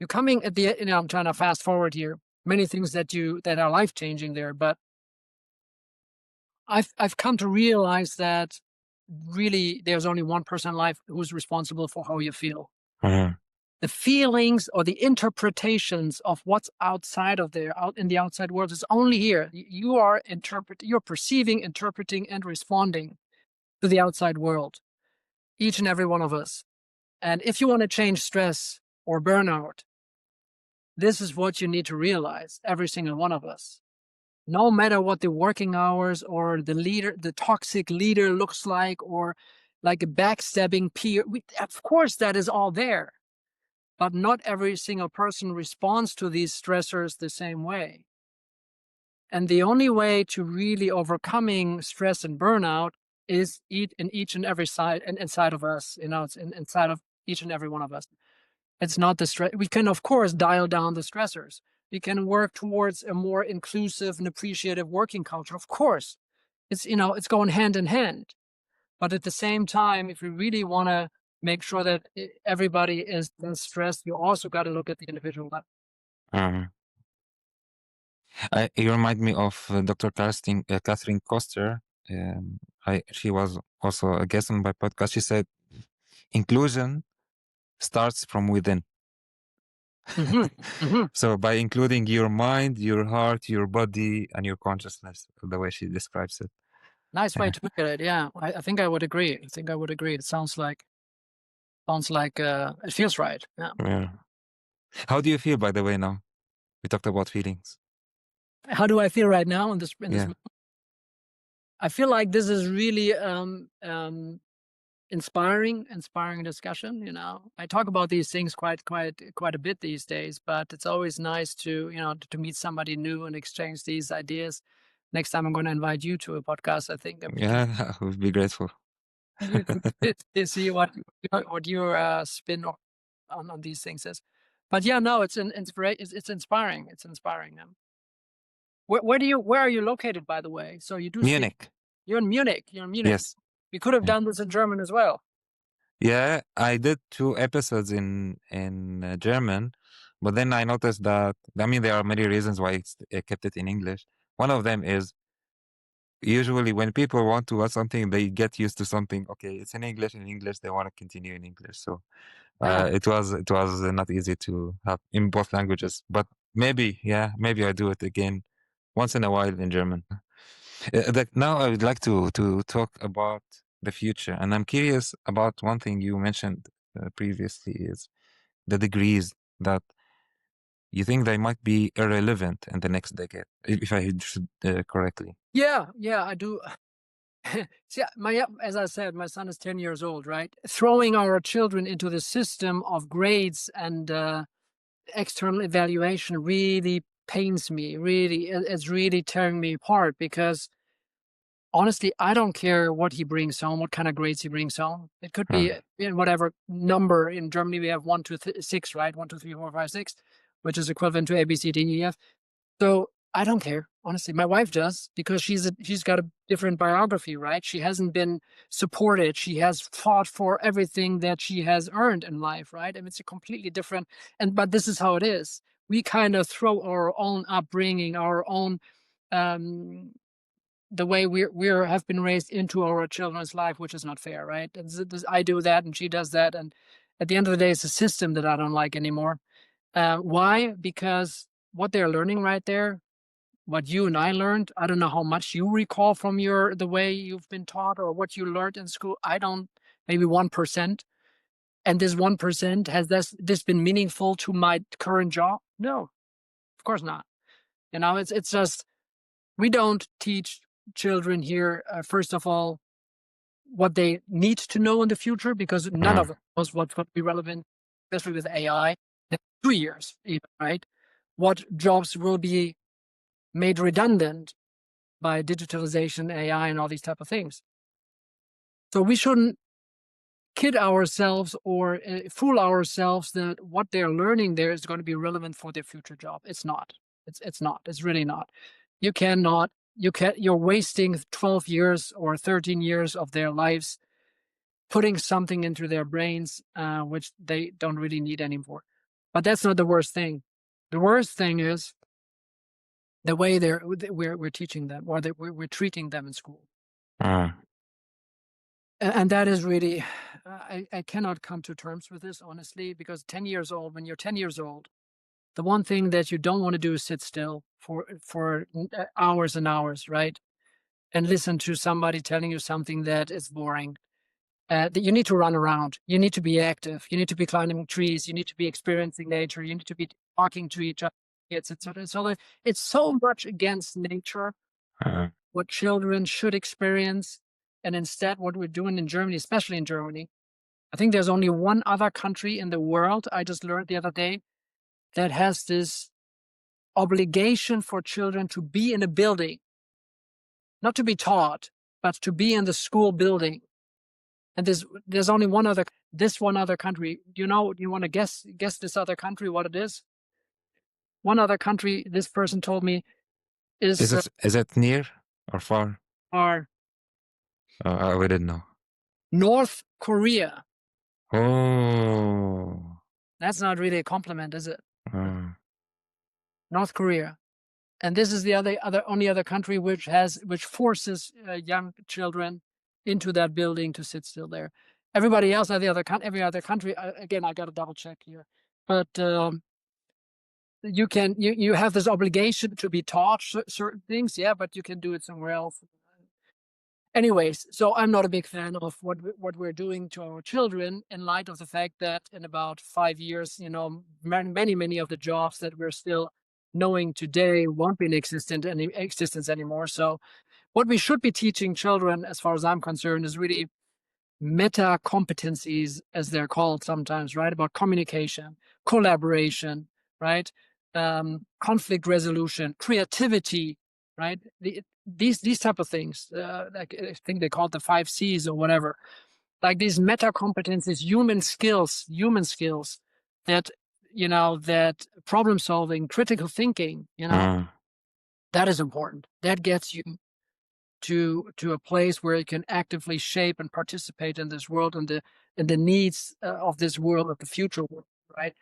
you're coming at the, I'm trying to fast forward here, many things that are life-changing there, but I've come to realize that really there's only one person in life who's responsible for how you feel. The feelings or the interpretations of what's outside of there, out in the outside world, is only here. You're perceiving, interpreting, and responding to the outside world, each and every one of us. And if you want to change stress or burnout, this is what you need to realize, every single one of us. No matter what the working hours or the toxic leader looks like, or like a backstabbing peer, of course that is all there. But not every single person responds to these stressors the same way. And the only way to really overcoming stress and burnout is in each and every side, and inside of us, it's inside of each and every one of us. It's not the stress. We can, of course, dial down the stressors. We can work towards a more inclusive and appreciative working culture. Of course, it's going hand in hand. But at the same time, if we really want to make sure that everybody is less stressed, you also got to look at the individual level. You remind me of Dr. Catherine Koster. She was also a guest on my podcast. She said, inclusion starts from within. So by including your mind, your heart, your body, and your consciousness, the way she describes it. Nice way to look at it. Yeah, I think I would agree. It sounds like it feels right. Yeah. How do you feel, by the way, now? We talked about feelings. How do I feel right now in this moment? I feel like this is really inspiring discussion. I talk about these things quite a bit these days, but it's always nice to to meet somebody new and exchange these ideas. Next time I'm going to invite you to a podcast. I think that'd be Yeah, I would be grateful. to see what your spin on these things is. But yeah, no, it's inspiring. It's inspiring. Where are you located, by the way? So you do speak. Munich. You're in Munich. You're in Munich. Yes. You could have Yeah. done this in German as well. Yeah, I did 2 episodes in German, but then I noticed that, I mean, there are many reasons why I kept it in English. One of them is usually when people want to watch something, they get used to something. Okay, it's in English. In English, they want to continue in English. So Yeah. it was not easy to have in both languages. But maybe I do it again once in a while in German. Now I would like to talk about the future, and I'm curious about one thing you mentioned previously is the degrees that you think they might be irrelevant in the next decade, if I understood correctly. Yeah, I do. See, as I said, my son is 10 years old, right? Throwing our children into the system of grades and external evaluation really pains me. Really, it's really tearing me apart because honestly, I don't care what he brings home, what kind of grades he brings home. It could be in whatever number. In Germany, we have 1 to 6, right? 1, 2, 3, 4, 5, 6, which is equivalent to A, B, C, D, E, F. So I don't care, honestly. My wife does because she's got a different biography, right? She hasn't been supported. She has fought for everything that she has earned in life, right? And it's a completely different. But this is how it is. We kind of throw our own upbringing, our own the way we have been raised into our children's life, which is not fair, right? I do that and she does that, and at the end of the day, it's a system that I don't like anymore. Why? Because what they're learning right there, what you and I learned, I don't know how much you recall from the way you've been taught or what you learned in school. I don't, maybe 1%. And this 1%, has this been meaningful to my current job? No, of course not. It's just, we don't teach children here, first of all, what they need to know in the future, because none of them knows what's going to be relevant, especially with AI, in 2 years, even, right? What jobs will be made redundant by digitalization, AI, and all these type of things. So we shouldn't kid ourselves or fool ourselves that what they're learning there is going to be relevant for their future job. It's not. It's not. It's really not. You're wasting 12 years or 13 years of their lives putting something into their brains which they don't really need anymore. But that's not the worst thing. The worst thing is the way we're teaching them, or that we're treating them in school. And that is really, I cannot come to terms with this, honestly, because when you're 10 years old, the one thing that you don't want to do is sit still for hours and hours, right? And listen to somebody telling you something that is boring. That you need to run around. You need to be active. You need to be climbing trees. You need to be experiencing nature. You need to be talking to each other. It's so much against nature, what children should experience. And instead, what we're doing in Germany, especially in Germany, I think there's only one other country in the world, I just learned the other day, that has this obligation for children to be in a building, not to be taught, but to be in the school building. And there's only one other country. Do you want to guess this other country, what it is? One other country, this person told me, is it near or far? our We didn't know. North Korea. Oh. That's not really a compliment, is it? North Korea. And this is the only other country which forces young children into that building to sit still there. Everybody else, every other country, again, I got to double check here, but you have this obligation to be taught certain things, yeah, but you can do it somewhere else. Anyways, so I'm not a big fan of what we're doing to our children, in light of the fact that in about 5 years, many of the jobs that we're still knowing today won't be in existence anymore. So what we should be teaching children, as far as I'm concerned, is really meta competencies, as they're called sometimes, right? About communication, collaboration, right? Conflict resolution, creativity, right? These type of things, like I think they call it the 5 C's or whatever. Like these meta competencies, human skills that, that problem solving, critical thinking, that is important. That gets you to a place where you can actively shape and participate in this world and the needs of this world, of the future world, right?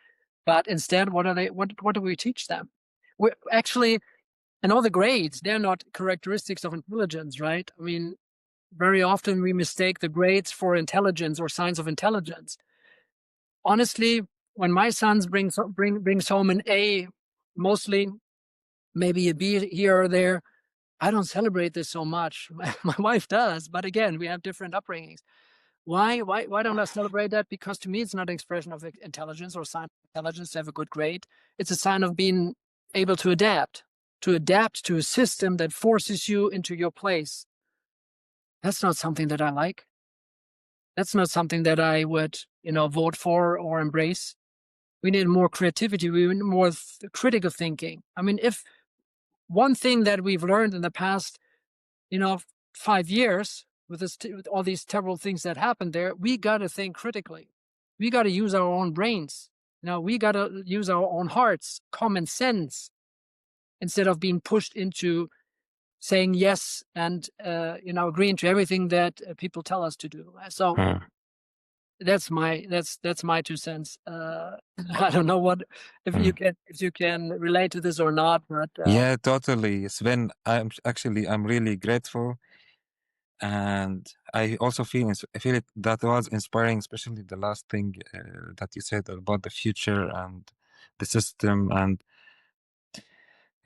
But instead, what do we teach them? We actually, and all the grades, they're not characteristics of intelligence, right? I mean, very often we mistake the grades for intelligence or signs of intelligence. Honestly, when my sons brings home an A, mostly maybe a B here or there, I don't celebrate this so much. My wife does, but again, we have different upbringings. Why don't I celebrate that? Because to me, it's not an expression of intelligence or a sign of intelligence to have a good grade. It's a sign of being able to adapt to a system that forces you into your place. That's not something that I like. That's not something that I would, vote for or embrace. We need more creativity. We need more critical thinking. I mean, if one thing that we've learned in the past, 5 years with with all these terrible things that happened there, we got to think critically. We got to use our own brains. We got to use our own hearts, common sense, instead of being pushed into saying yes and, agreeing to everything that people tell us to do. So that's my 2 cents. I don't know if you can relate to this or not, but Yeah, totally, Sven. I'm really grateful, and I also I feel it that was inspiring, especially the last thing that you said about the future and the system, and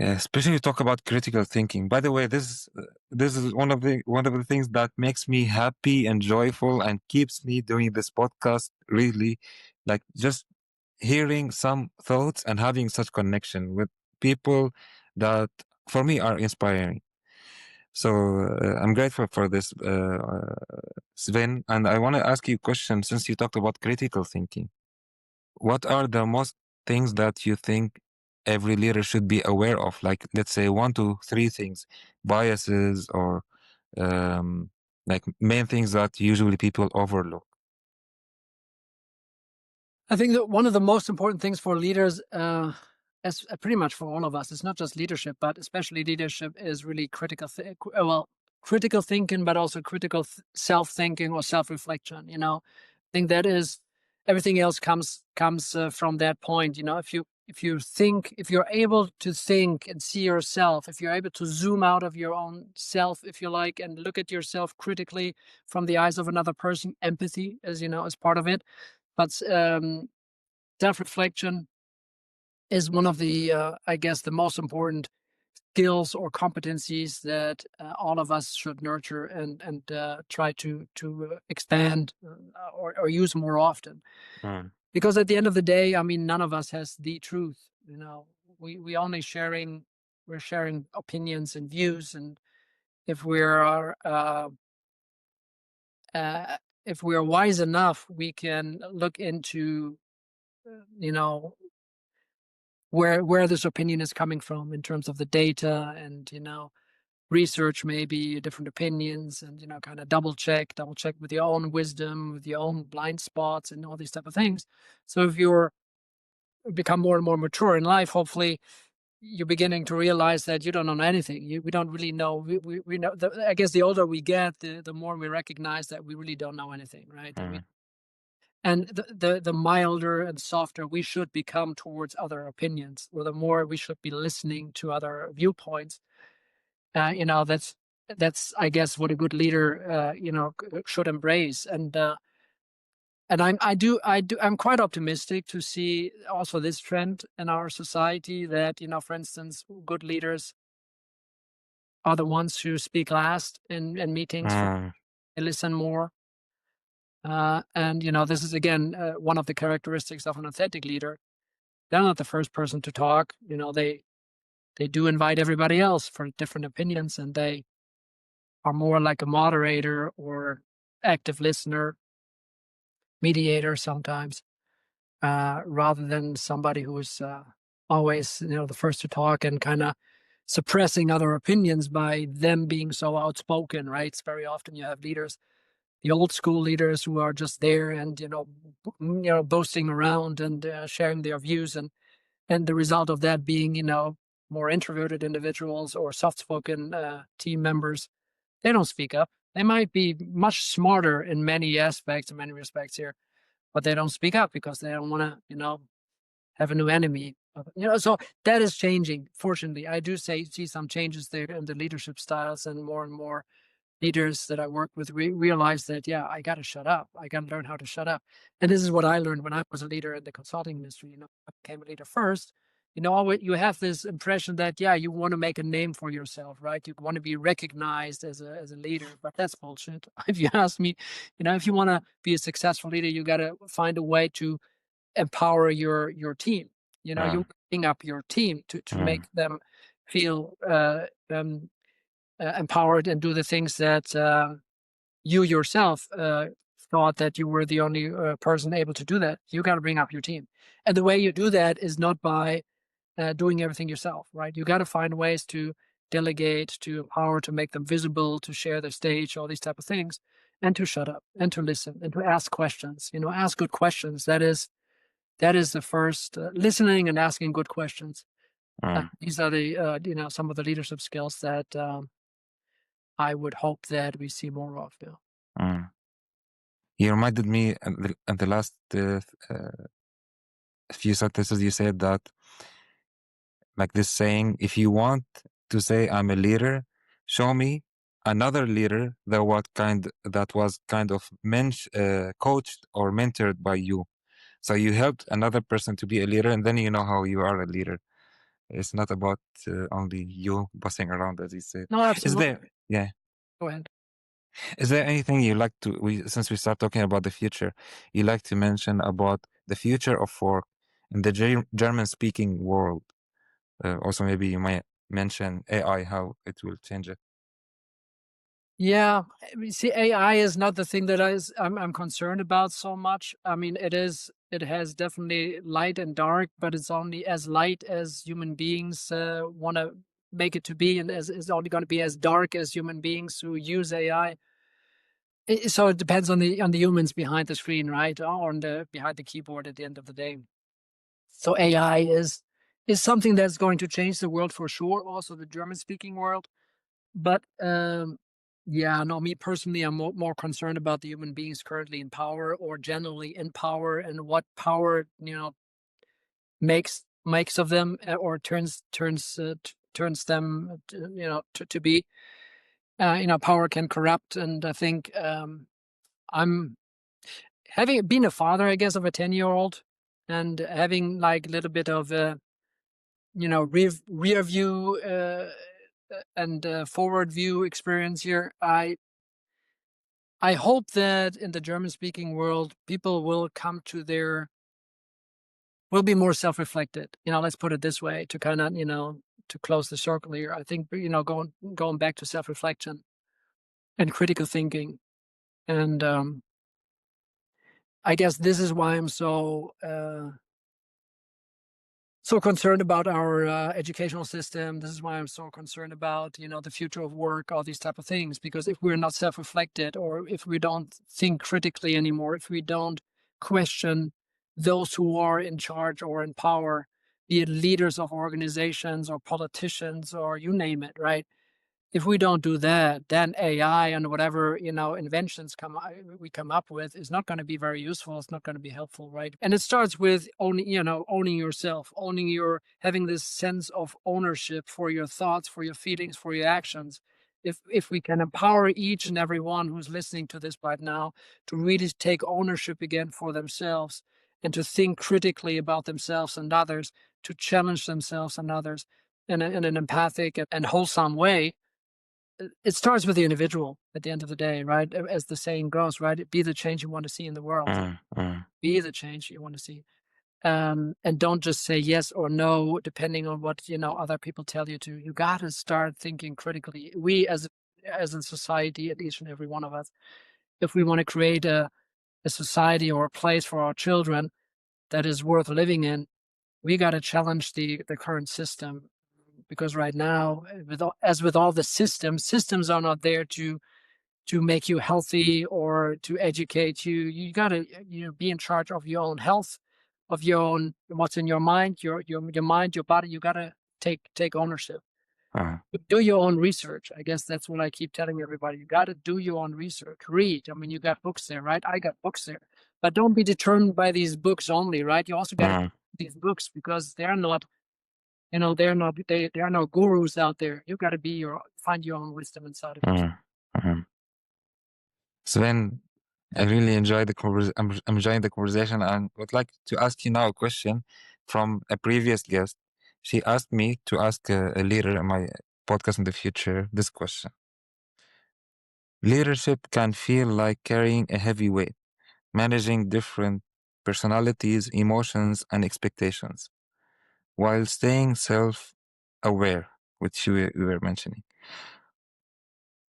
especially talk about critical thinking. By the way, this is one of the things that makes me happy and joyful and keeps me doing this podcast. Really, like just hearing some thoughts and having such connection with people that for me are inspiring. So I'm grateful for this, Sven. And I want to ask you a question since you talked about critical thinking. What are the most things that you think every leader should be aware of? Like, let's say 1 to 3 things, biases or like main things that usually people overlook. I think that one of the most important things for leaders, as pretty much for all of us, it's not just leadership, but especially leadership, is really critical thinking, but also critical self-thinking or self-reflection. I think that is everything else comes from that point. If you're able to think and see yourself, if you're able to zoom out of your own self, if you like, and look at yourself critically from the eyes of another person, empathy, as part of it. But self-reflection is one of the, I guess, the most important skills or competencies that all of us should nurture and try to expand or use more often. Because at the end of the day, I mean, none of us has the truth. We're sharing opinions and views, and if we're wise enough, we can look into where this opinion is coming from in terms of the data and research maybe different opinions and kind of double check with your own wisdom, with your own blind spots and all these type of things. So if you're become more and more mature in life, hopefully you're beginning to realize that you don't know anything. We don't really know. We know. I guess the older we get, the more we recognize that we really don't know anything, right? I mean, and the milder and softer we should become towards other opinions, or the more we should be listening to other viewpoints. That's I guess what a good leader should embrace. And I'm quite optimistic to see also this trend in our society that for instance, good leaders are the ones who speak last in meetings. They listen more. And this is again one of the characteristics of an authentic leader. They're not the first person to talk. They do invite everybody else for different opinions, and they are more like a moderator or active listener. mediator sometimes, rather than somebody who is always, the first to talk and kind of suppressing other opinions by them being so outspoken, right? It's very often you have leaders, the old school leaders who are just there and, boasting around and sharing their views, and the result of that being, more introverted individuals or soft-spoken team members. They don't speak up. They might be much smarter in many aspects, in many respects here, but they don't speak up because they don't want to, have a new enemy. So that is changing. Fortunately, I do see some changes there in the leadership styles, and more leaders that I work with realize that, yeah, I got to shut up. I got to learn how to shut up. And this is what I learned when I was a leader in the consulting industry. I became a leader first. You have this impression that, yeah, you want to make a name for yourself, right? You want to be recognized as a leader, but that's bullshit. If you ask me, if you want to be a successful leader, you got to find a way to empower your team. Mm, You're bring up your team to mm, make them feel empowered and do the things that you yourself thought that you were the only person able to do that. You got to bring up your team, and the way you do that is not by doing everything yourself, right? You got to find ways to delegate, to empower, to make them visible, to share their stage, all these type of things, and to shut up and to listen and to ask questions. Ask good questions. That is the first listening and asking good questions. mm, These are the some of the leadership skills that I would hope that we see more of. Yeah. mm. You reminded me in the last few sentences you said that, like this saying, if you want to say I'm a leader, show me another leader that was kind of coached or mentored by you. So you helped another person to be a leader, and then you know how you are a leader. It's not about only you bossing around, as you said. No, Is there, absolutely. yeah, Go ahead. is there anything you like to, since we start talking about the future, you like to mention about the future of work in the German-speaking world? Also, maybe you might mention AI, how it will change it. Yeah, see, AI is not the thing that I'm concerned about so much. I mean, it has definitely light and dark, but it's only as light as human beings want to make it to be, and as is only going to be as dark as human beings who use AI. So it depends on the humans behind the screen, right, or on the behind the keyboard at the end of the day. So AI is something that's going to change the world for sure, also the German speaking world. But yeah, no, me personally, I'm more concerned about the human beings currently in power or generally in power, and what power makes of them, or turns them to be. Power can corrupt, and I think I'm having been a father, I guess, of a 10-year-old, and having like a little bit of a rear view and forward view experience here. I hope that in the German speaking world, people will be more self-reflected. Let's put it this way, to kind of, to close the circle here. I think, going back to self-reflection and critical thinking. And I guess this is why I'm so concerned about our educational system. This is why I'm so concerned about, the future of work, all these type of things. Because if we're not self-reflected, or if we don't think critically anymore, if we don't question those who are in charge or in power, be it leaders of organizations or politicians or you name it, right? If we don't do that, then AI and whatever, inventions we come up with is not going to be very useful. It's not going to be helpful, right? And it starts with owning yourself, having this sense of ownership for your thoughts, for your feelings, for your actions. If we can empower each and every one who's listening to this right now to really take ownership again for themselves, and to think critically about themselves and others, to challenge themselves and others in an empathic and wholesome way. It starts with the individual at the end of the day, right? As the saying goes, right? Be the change you want to see in the world. Mm, mm, Be the change you want to see. And don't just say yes or no, depending on what, other people tell you to. You got to start thinking critically. We as a society, at least and every one of us, if we want to create a society or a place for our children that is worth living in, we got to challenge the current system, because right now, as with all the systems are not there to make you healthy or to educate you. You got to be in charge of your own health, of your own what's in your mind, your mind, your body. You got to take ownership. uh, Do your own research. I guess that's what I keep telling everybody. You got to do your own research. Read. I mean, you got books there, right? I got books there, but don't be determined by these books only, right? You also got to uh, these books, because they're not, there are no gurus out there. You got to find your own wisdom inside of yourself. uh. Sven, I really enjoyed I'm enjoying the conversation, and would like to ask you now a question from a previous guest. She asked me to ask a leader in my podcast in the future this question. Leadership can feel like carrying a heavy weight, managing different personalities, emotions, and expectations, while staying self-aware, which you were mentioning.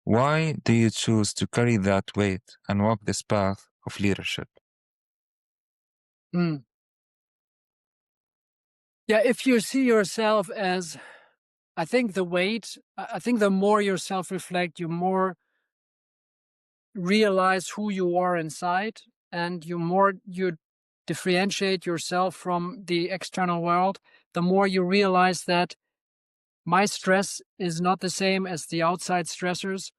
Why do you choose to carry that weight and walk this path of leadership? Mm. Yeah, if you see yourself as, I think the more you self-reflect, you more realize who you are inside, and you differentiate yourself from the external world, the more you realize that my stress is not the same as the outside stressors.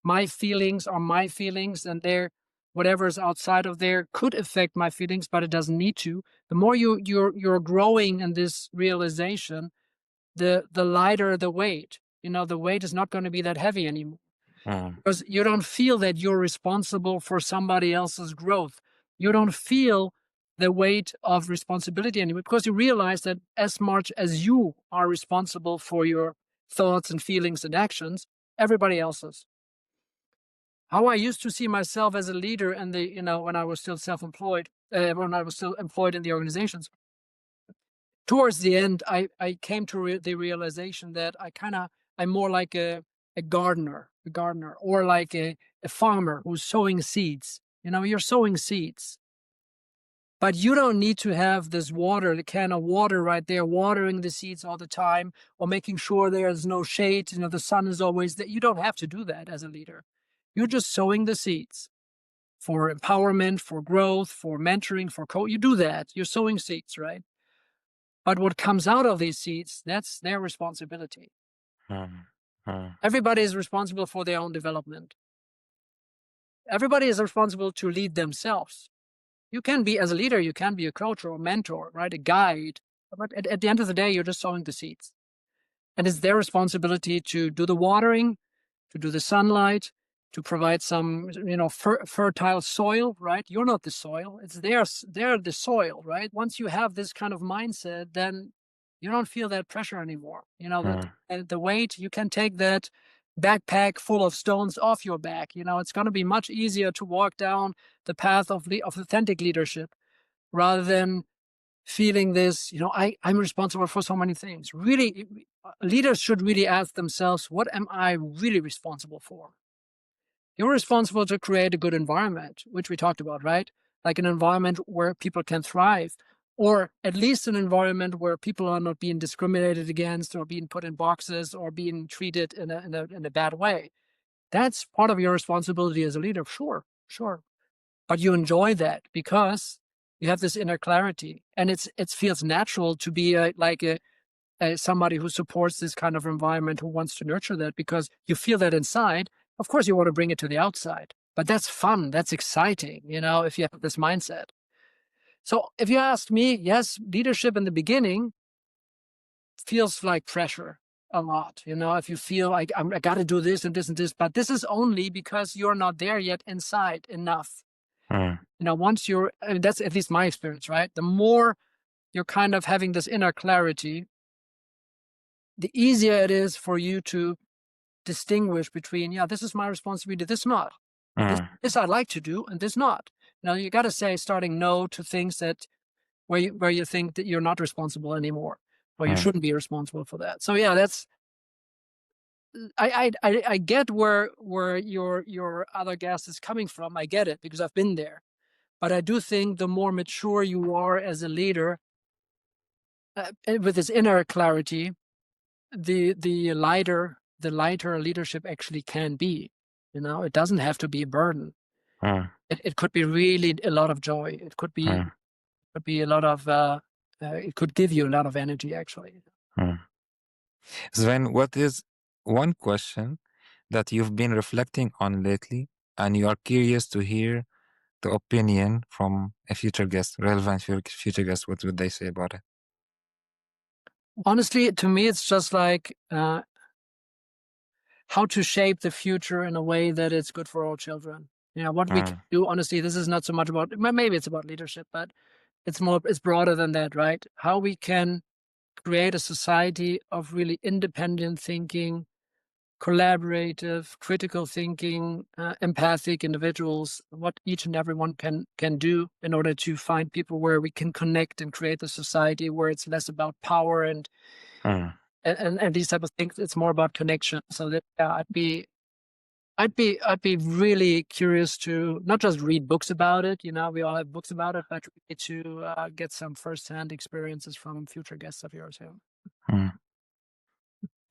My feelings are my feelings, and whatever is outside of there could affect my feelings, but it doesn't need to. The more you're growing in this realization, the lighter the weight. The weight is not going to be that heavy anymore, Mm, because you don't feel that you're responsible for somebody else's growth. You don't feel the weight of responsibility anymore, because you realize that as much as you are responsible for your thoughts and feelings and actions, everybody else is. How I used to see myself as a leader when I was still self-employed, when I was still employed in the organizations, towards the end, I came to the realization that I'm more like a gardener, or like a farmer who's sowing seeds. You're sowing seeds, but you don't need to have the can of water right there, watering the seeds all the time, or making sure there's no shade. The sun is always there. You don't have to do that as a leader. You're just sowing the seeds for empowerment, for growth, for mentoring, you do that. You're sowing seeds, right? But what comes out of these seeds, that's their responsibility. mm, mm, Everybody is responsible for their own development. Everybody is responsible to lead themselves. You can be, as a leader, you can be a coach or a mentor, right? A guide. But at the end of the day, you're just sowing the seeds. And it's their responsibility to do the watering, to do the sunlight, to provide some, fertile soil, right? You're not the soil. It's they're the soil, right? Once you have this kind of mindset, then you don't feel that pressure anymore. mm, The weight, you can take that backpack full of stones off your back. It's going to be much easier to walk down the path of authentic leadership, rather than feeling this, I'm responsible for so many things. Really, leaders should really ask themselves, what am I really responsible for? You're responsible to create a good environment, which we talked about, right? Like an environment where people can thrive, or at least an environment where people are not being discriminated against, or being put in boxes, or being treated in a bad way. That's part of your responsibility as a leader. Sure, sure. But you enjoy that because you have this inner clarity, and it feels natural to be somebody who supports this kind of environment, who wants to nurture that, because you feel that inside. Of course, you want to bring it to the outside, but that's fun. That's exciting, if you have this mindset. So if you ask me, yes, leadership in the beginning feels like pressure a lot. If you feel like I got to do this and this and this, but this is only because you're not there yet inside enough. mm, Once that's at least my experience, right? The more you're kind of having this inner clarity, the easier it is for you to distinguish between, yeah, this is my responsibility, this not. mm, This I'd like to do, and this not. You got to say, starting no to things where you think that you're not responsible anymore, or you mm, shouldn't be responsible for that. So yeah, that's I get where your other guest is coming from. I get it, because I've been there. But I do think the more mature you are as a leader, with this inner clarity, the lighter leadership actually can be. It doesn't have to be a burden. It could be really a lot of joy. It could be a lot of it could give you a lot of energy, actually. Sven, what is one question that you've been reflecting on lately and you are curious to hear the opinion from a future guest, relevant future guest? What would they say about it? Honestly, to me, it's just like how to shape the future in a way that it's good for all children. What we can do, honestly, this is not so much about, maybe it's about leadership, but it's broader than that, right? How we can create a society of really independent thinking, collaborative, critical thinking, empathic individuals, what each and everyone can do in order to find people where we can connect and create a society where it's less about power and these type of things. It's more about connection. So that I'd be really curious to not just read books about it. We all have books about it, but really to get some firsthand experiences from future guests of yours here.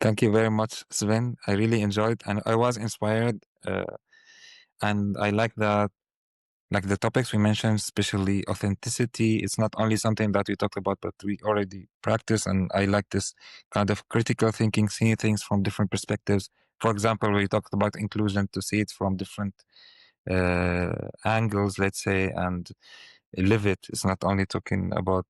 Thank you very much, Sven. I really enjoyed and I was inspired. And I like that, like the topics we mentioned, especially authenticity. It's not only something that we talked about, but we already practice. And I like this kind of critical thinking, seeing things from different perspectives. For example, we talked about inclusion, to see it from different angles, let's say, and live it. It's not only talking about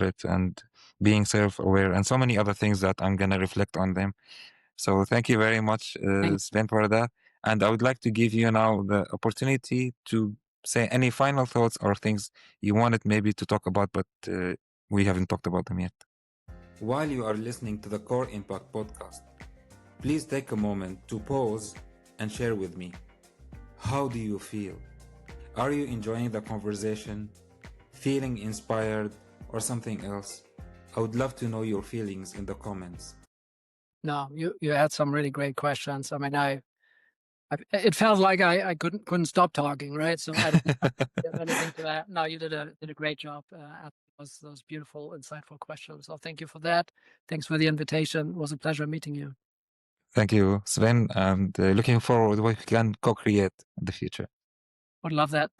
it and being self-aware and so many other things that I'm going to reflect on them. So thank you very much, Sven, for that. And I would like to give you now the opportunity to say any final thoughts or things you wanted maybe to talk about, but we haven't talked about them yet. While you are listening to the Core Impact podcast, please take a moment to pause and share with me. How do you feel? Are you enjoying the conversation, feeling inspired, or something else? I would love to know your feelings in the comments. No, you had some really great questions. I mean, it felt like I couldn't stop talking, right? So I don't have anything to that. No, you did a great job asking those beautiful, insightful questions. So thank you for that. Thanks for the invitation. It was a pleasure meeting you. Thank you, Sven, and looking forward to what we can co-create in the future. Would love that.